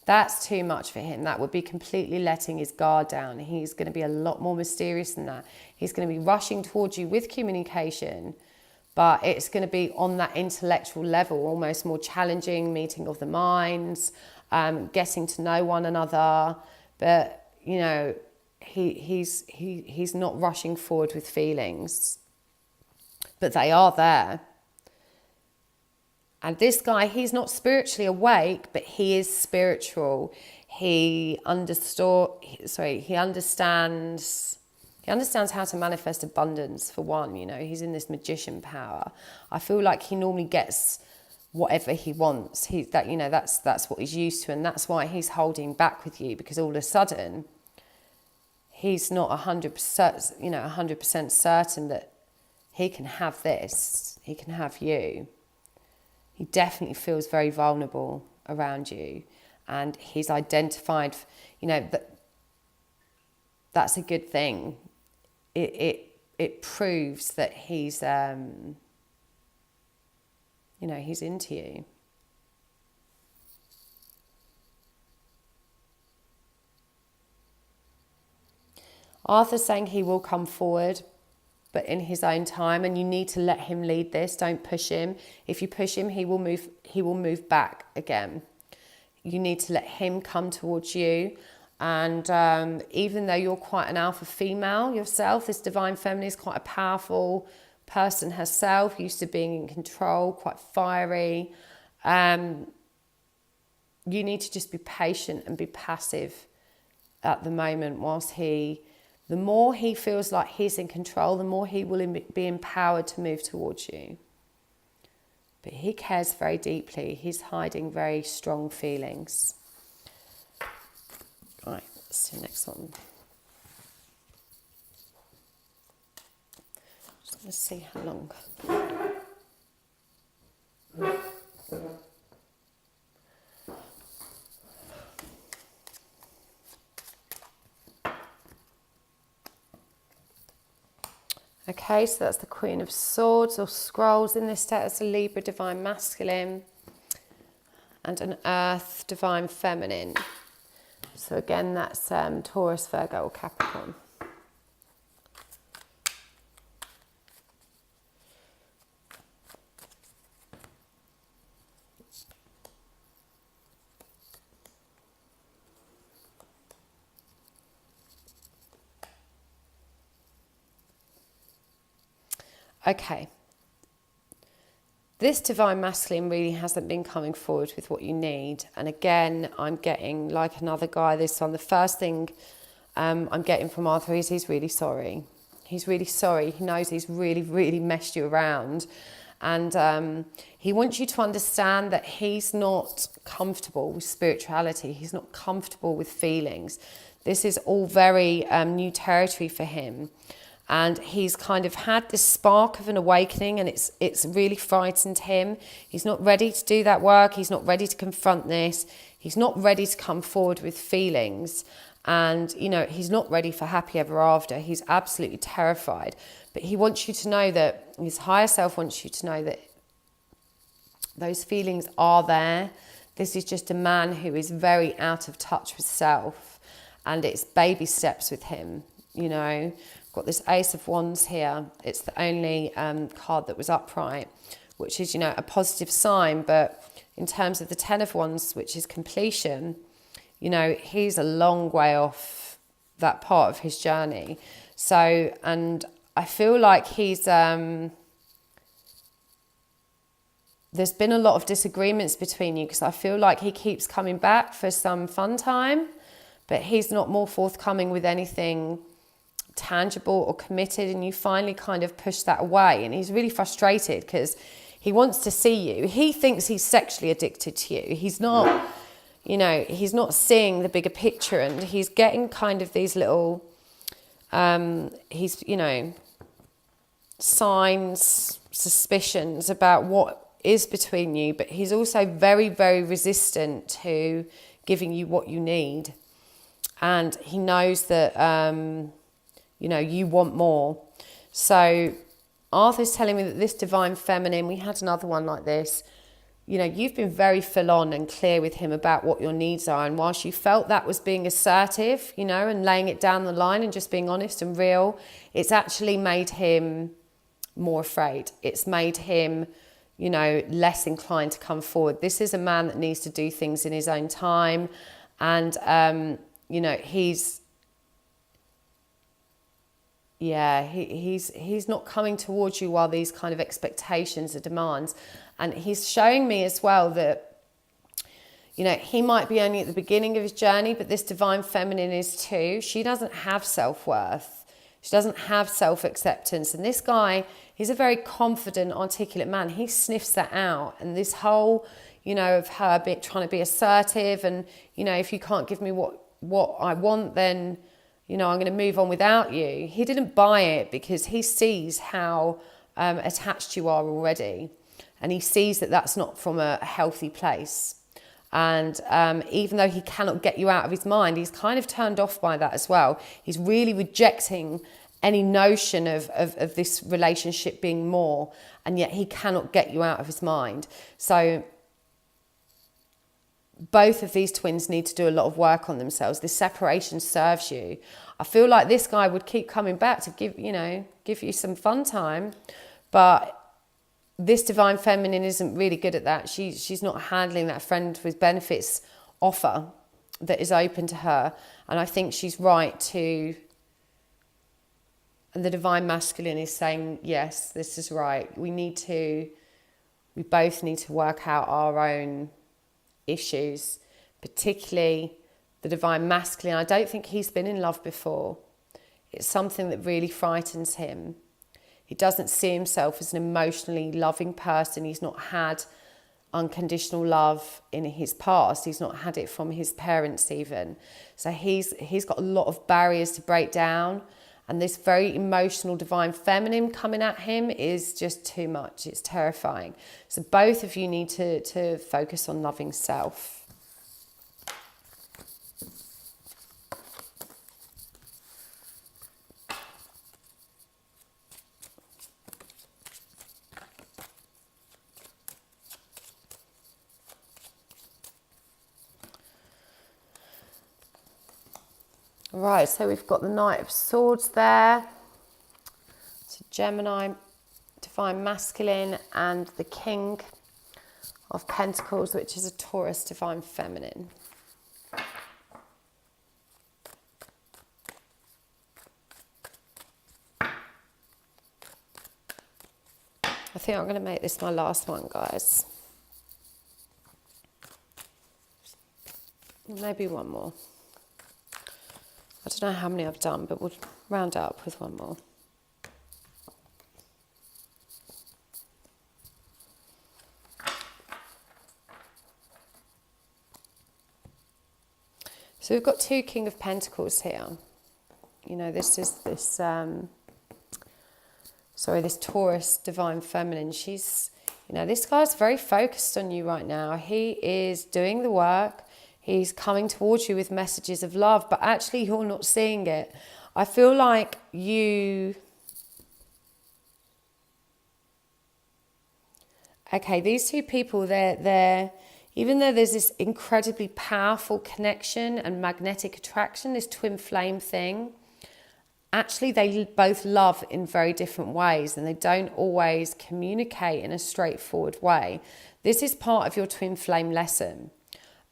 that's too much for him. That would be completely letting his guard down. He's going to be a lot more mysterious than that. He's going to be rushing towards you with communication, but it's going to be on that intellectual level, almost more challenging, meeting of the minds, getting to know one another. But, you know, he's not rushing forward with feelings, but they are there. And this guy, he's not spiritually awake, but he is spiritual. He understands how to manifest abundance, for one. You know, he's in this magician power. I feel like he normally gets whatever he wants. That's what he's used to, and that's why he's holding back with you, because all of a sudden he's not 100% certain that he can have this. He can have you. He definitely feels very vulnerable around you, and he's identified, you know, that's a good thing. It proves that he's, he's into you. Arthur's saying he will come forward, but in his own time, and you need to let him lead this. Don't push him. If you push him, he will move back again. You need to let him come towards you. And even though you're quite an alpha female yourself, this divine feminine is quite a powerful person herself, used to being in control, quite fiery. You need to just be patient and be passive at the moment whilst the more he feels like he's in control, the more he will be empowered to move towards you. But he cares very deeply. He's hiding very strong feelings. Right, let's do the next one. Just going to see how long. Okay, so that's the Queen of Swords or Scrolls in this deck. It's a Libra Divine Masculine and an Earth Divine Feminine. So again, that's Taurus, Virgo or Capricorn. Okay, this divine masculine really hasn't been coming forward with what you need. And again, I'm getting like another guy, this one. The first thing I'm getting from Arthur is he's really sorry. He's really sorry. He knows he's really, really messed you around. And he wants you to understand that he's not comfortable with spirituality. He's not comfortable with feelings. This is all very new territory for him. And he's kind of had this spark of an awakening, and it's really frightened him. He's not ready to do that work. He's not ready to confront this. He's not ready to come forward with feelings. And, you know, he's not ready for happy ever after. He's absolutely terrified. But he wants you to know that, his higher self wants you to know that those feelings are there. This is just a man who is very out of touch with self. And it's baby steps with him, you know. Got this Ace of Wands here. It's the only card that was upright, which is, you know, a positive sign. But in terms of the Ten of Wands, which is completion, you know, he's a long way off that part of his journey. So, and I feel like he's there's been a lot of disagreements between you, because I feel like he keeps coming back for some fun time, but he's not more forthcoming with anything tangible or committed, and you finally kind of push that away. And he's really frustrated because he wants to see you. He thinks he's sexually addicted to you. He's not, you know, he's not seeing the bigger picture, and he's getting kind of these little you know, signs, suspicions about what is between you. But he's also very, very resistant to giving you what you need, and he knows that you know, you want more. So Arthur's telling me that this divine feminine, we had another one like this, you know, you've been very full on and clear with him about what your needs are. And whilst you felt that was being assertive, you know, and laying it down the line and just being honest and real, it's actually made him more afraid. It's made him, you know, less inclined to come forward. This is a man that needs to do things in his own time. And, you know, he's not coming towards you while these kind of expectations are demands. And he's showing me as well that, you know, he might be only at the beginning of his journey, but this divine feminine is too. She doesn't have self-worth. She doesn't have self-acceptance. And this guy, he's a very confident, articulate man. He sniffs that out. And this whole, you know, of her trying to be assertive and, you know, if you can't give me what I want, then, you know, I'm going to move on without you. He didn't buy it because he sees how attached you are already. And he sees that that's not from a healthy place. And even though he cannot get you out of his mind, he's kind of turned off by that as well. He's really rejecting any notion of this relationship being more, and yet he cannot get you out of his mind. So both of these twins need to do a lot of work on themselves. This separation serves you. I feel like this guy would keep coming back to give you some fun time, but this divine feminine isn't really good at that. She's not handling that friend with benefits offer that is open to her. And I think she's right to, and the divine masculine is saying, yes, this is right. We both need to work out our own issues, particularly the divine masculine. I don't think he's been in love before. It's something that really frightens him. He doesn't see himself as an emotionally loving person. He's not had unconditional love in his past. He's not had it from his parents even. So he's got a lot of barriers to break down. And this very emotional divine feminine coming at him is just too much. It's terrifying. So both of you need to focus on loving self. Right, so we've got the Knight of Swords there. So Gemini, divine masculine, and the King of Pentacles, which is a Taurus, divine feminine. I think I'm going to make this my last one, guys. Maybe one more. I don't know how many I've done, but we'll round up with one more. So we've got two King of Pentacles here. You know, this Taurus divine feminine. She's, you know, this guy's very focused on you right now. He is doing the work. He's coming towards you with messages of love, but actually you're not seeing it. I feel like you... Okay, these two people, they're even though there's this incredibly powerful connection and magnetic attraction, this twin flame thing, actually they both love in very different ways and they don't always communicate in a straightforward way. This is part of your twin flame lesson.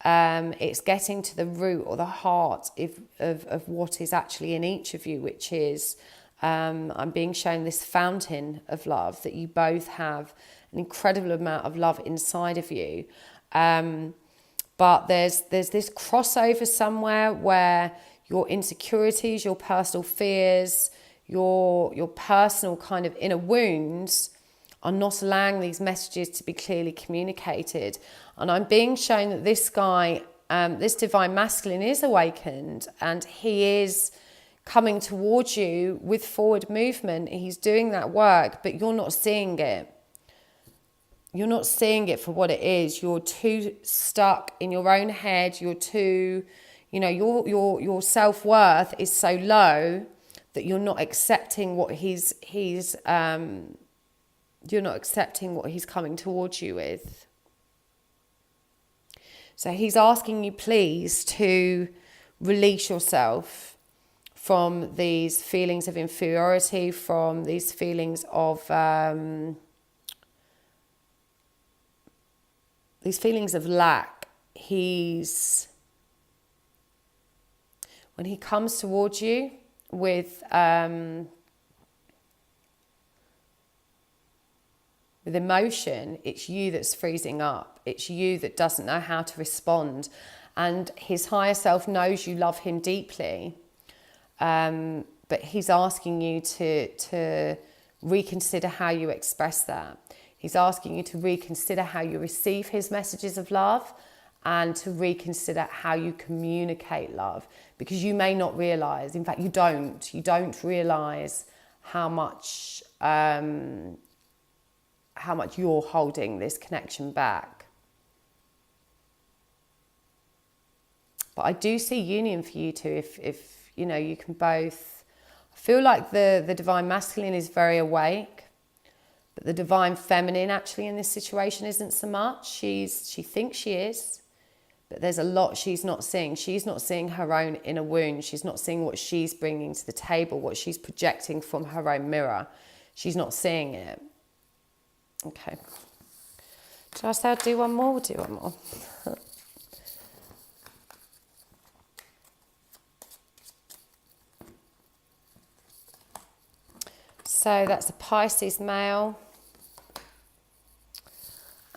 It's getting to the root or the heart of what is actually in each of you, which is, I'm being shown this fountain of love, that you both have an incredible amount of love inside of you. But there's this crossover somewhere where your insecurities, your personal fears, your personal kind of inner wounds are not allowing these messages to be clearly communicated. And I'm being shown that this guy, this divine masculine, is awakened and he is coming towards you with forward movement. He's doing that work, but you're not seeing it. You're not seeing it for what it is. You're too stuck in your own head. You're too, you know, your self-worth is so low that you're not accepting what he's you're not accepting what he's coming towards you with. So he's asking you, please, to release yourself from these feelings of inferiority, from these feelings of lack. When he comes towards you with emotion, it's you that's freezing up. It's you that doesn't know how to respond. And his higher self knows you love him deeply. But he's asking you to reconsider how you express that. He's asking you to reconsider how you receive his messages of love and to reconsider how you communicate love. Because you may not realise, in fact you don't realise how much you're holding this connection back. But I do see union for you two if you know, you can both. I feel like the divine masculine is very awake, but the divine feminine actually in this situation isn't so much. She thinks she is, but there's a lot she's not seeing. She's not seeing her own inner wound. She's not seeing what she's bringing to the table, what she's projecting from her own mirror. She's not seeing it. Okay. Shall I say I'll do one more? We'll do one more. So that's a Pisces male.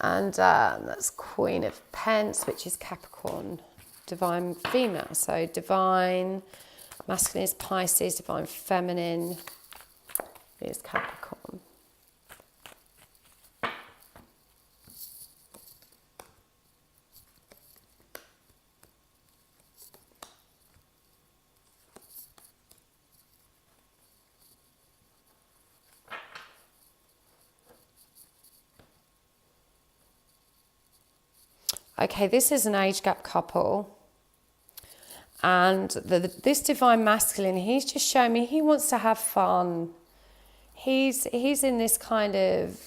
And that's Queen of Pence, which is Capricorn, divine female. So divine masculine is Pisces, divine feminine is Capricorn. Okay, this is an age gap couple. And this divine masculine, he's just showing me he wants to have fun. He's in this kind of,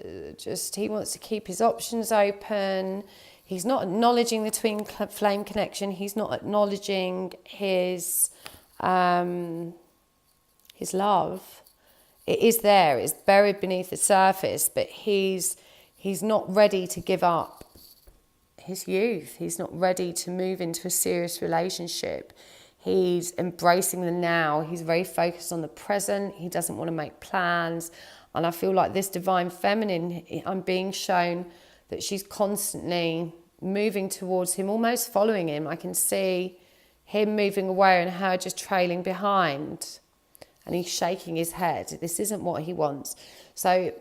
he wants to keep his options open. He's not acknowledging the twin flame connection. He's not acknowledging his love. It is there, it's buried beneath the surface, but he's not ready to give up his youth. He's not ready to move into a serious relationship. He's embracing the now. He's very focused on the present. He doesn't want to make plans. And I feel like this divine feminine, I'm being shown that she's constantly moving towards him, almost following him. I can see him moving away and her just trailing behind. And he's shaking his head. This isn't what he wants. So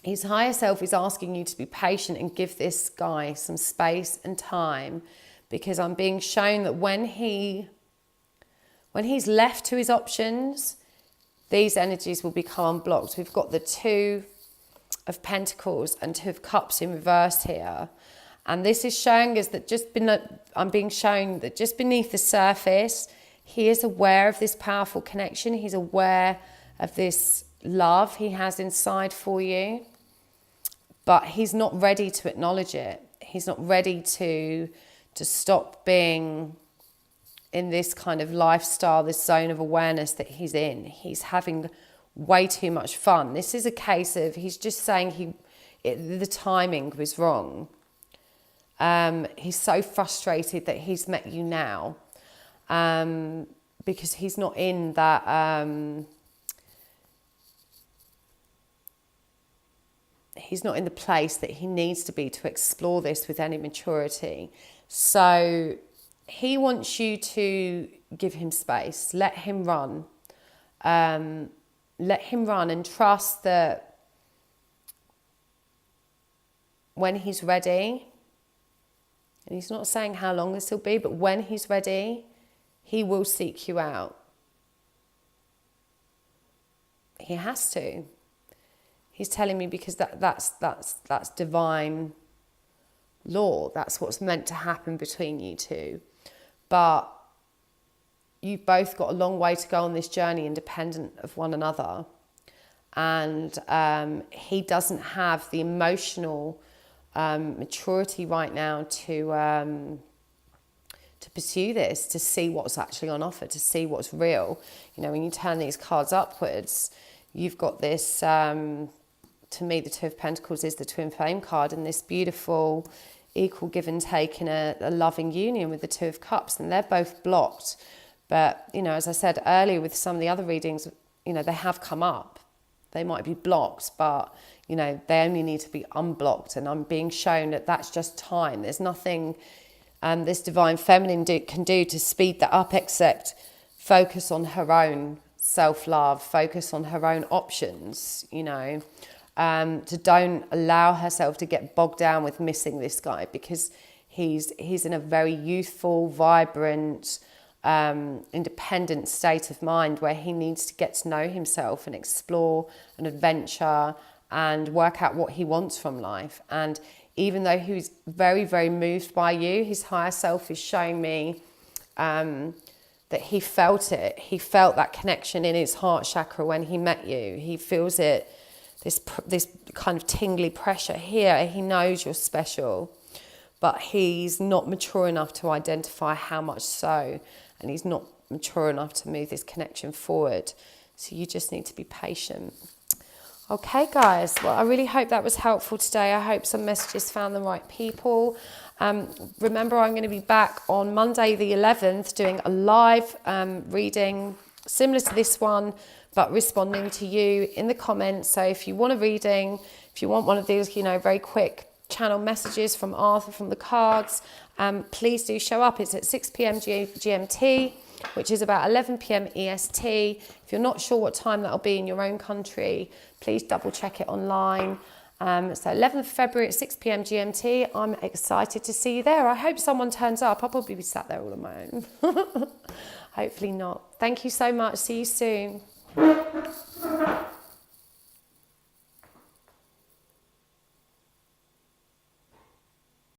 his higher self is asking you to be patient and give this guy some space and time, because I'm being shown that when he's left to his options, these energies will become unblocked. We've got the Two of Pentacles and Two of Cups in reverse here. And this is showing us that I'm being shown that just beneath the surface, he is aware of this powerful connection. He's aware of this love he has inside for you, but he's not ready to acknowledge it. He's not ready to stop being in this kind of lifestyle, this zone of awareness that he's in. He's having way too much fun. This is a case of, he's just saying the timing was wrong. He's so frustrated that he's met you now, because he's not in that, he's not in the place that he needs to be to explore this with any maturity. So he wants you to give him space, let him run. Let him run and trust that when he's ready, and he's not saying how long this will be, but when he's ready, he will seek you out. He has to. He's telling me because that's divine law. That's what's meant to happen between you two. But you've both got a long way to go on this journey independent of one another. and he doesn't have the emotional maturity right now to pursue this, to see what's actually on offer, to see what's real. You know, when you turn these cards upwards, you've got this, to me, the Two of Pentacles is the Twin Flame card, and this beautiful equal give and take in a loving union with the Two of Cups, and they're both blocked. But, you know, as I said earlier with some of the other readings, you know, they have come up. They might be blocked, but, you know, they only need to be unblocked. And I'm being shown that that's just time. There's nothing this Divine Feminine can do to speed that up, except focus on her own self-love, focus on her own options, you know, to don't allow herself to get bogged down with missing this guy, because he's in a very youthful, vibrant, independent state of mind where he needs to get to know himself and explore an adventure and work out what he wants from life. And even though he's very, very moved by you, his higher self is showing me that he felt it. He felt that connection in his heart chakra when he met you. He feels it, this kind of tingly pressure here. He knows you're special, but he's not mature enough to identify how much so, and he's not mature enough to move this connection forward. So you just need to be patient. Okay, guys, well, I really hope that was helpful today. I hope some messages found the right people. Remember, I'm going to be back on Monday the 11th doing a live reading similar to this one, but responding to you in the comments. So if you want a reading, if you want one of these, you know, very quick channel messages from Arthur, from the cards, please do show up. It's at 6 p.m. GMT, which is about 11 p.m. EST. If you're not sure what time that'll be in your own country, please double check it online. So 11th of February at 6 p.m. GMT. I'm excited to see you there. I hope someone turns up. I'll probably be sat there all on my own. Hopefully not. Thank you so much. See you soon.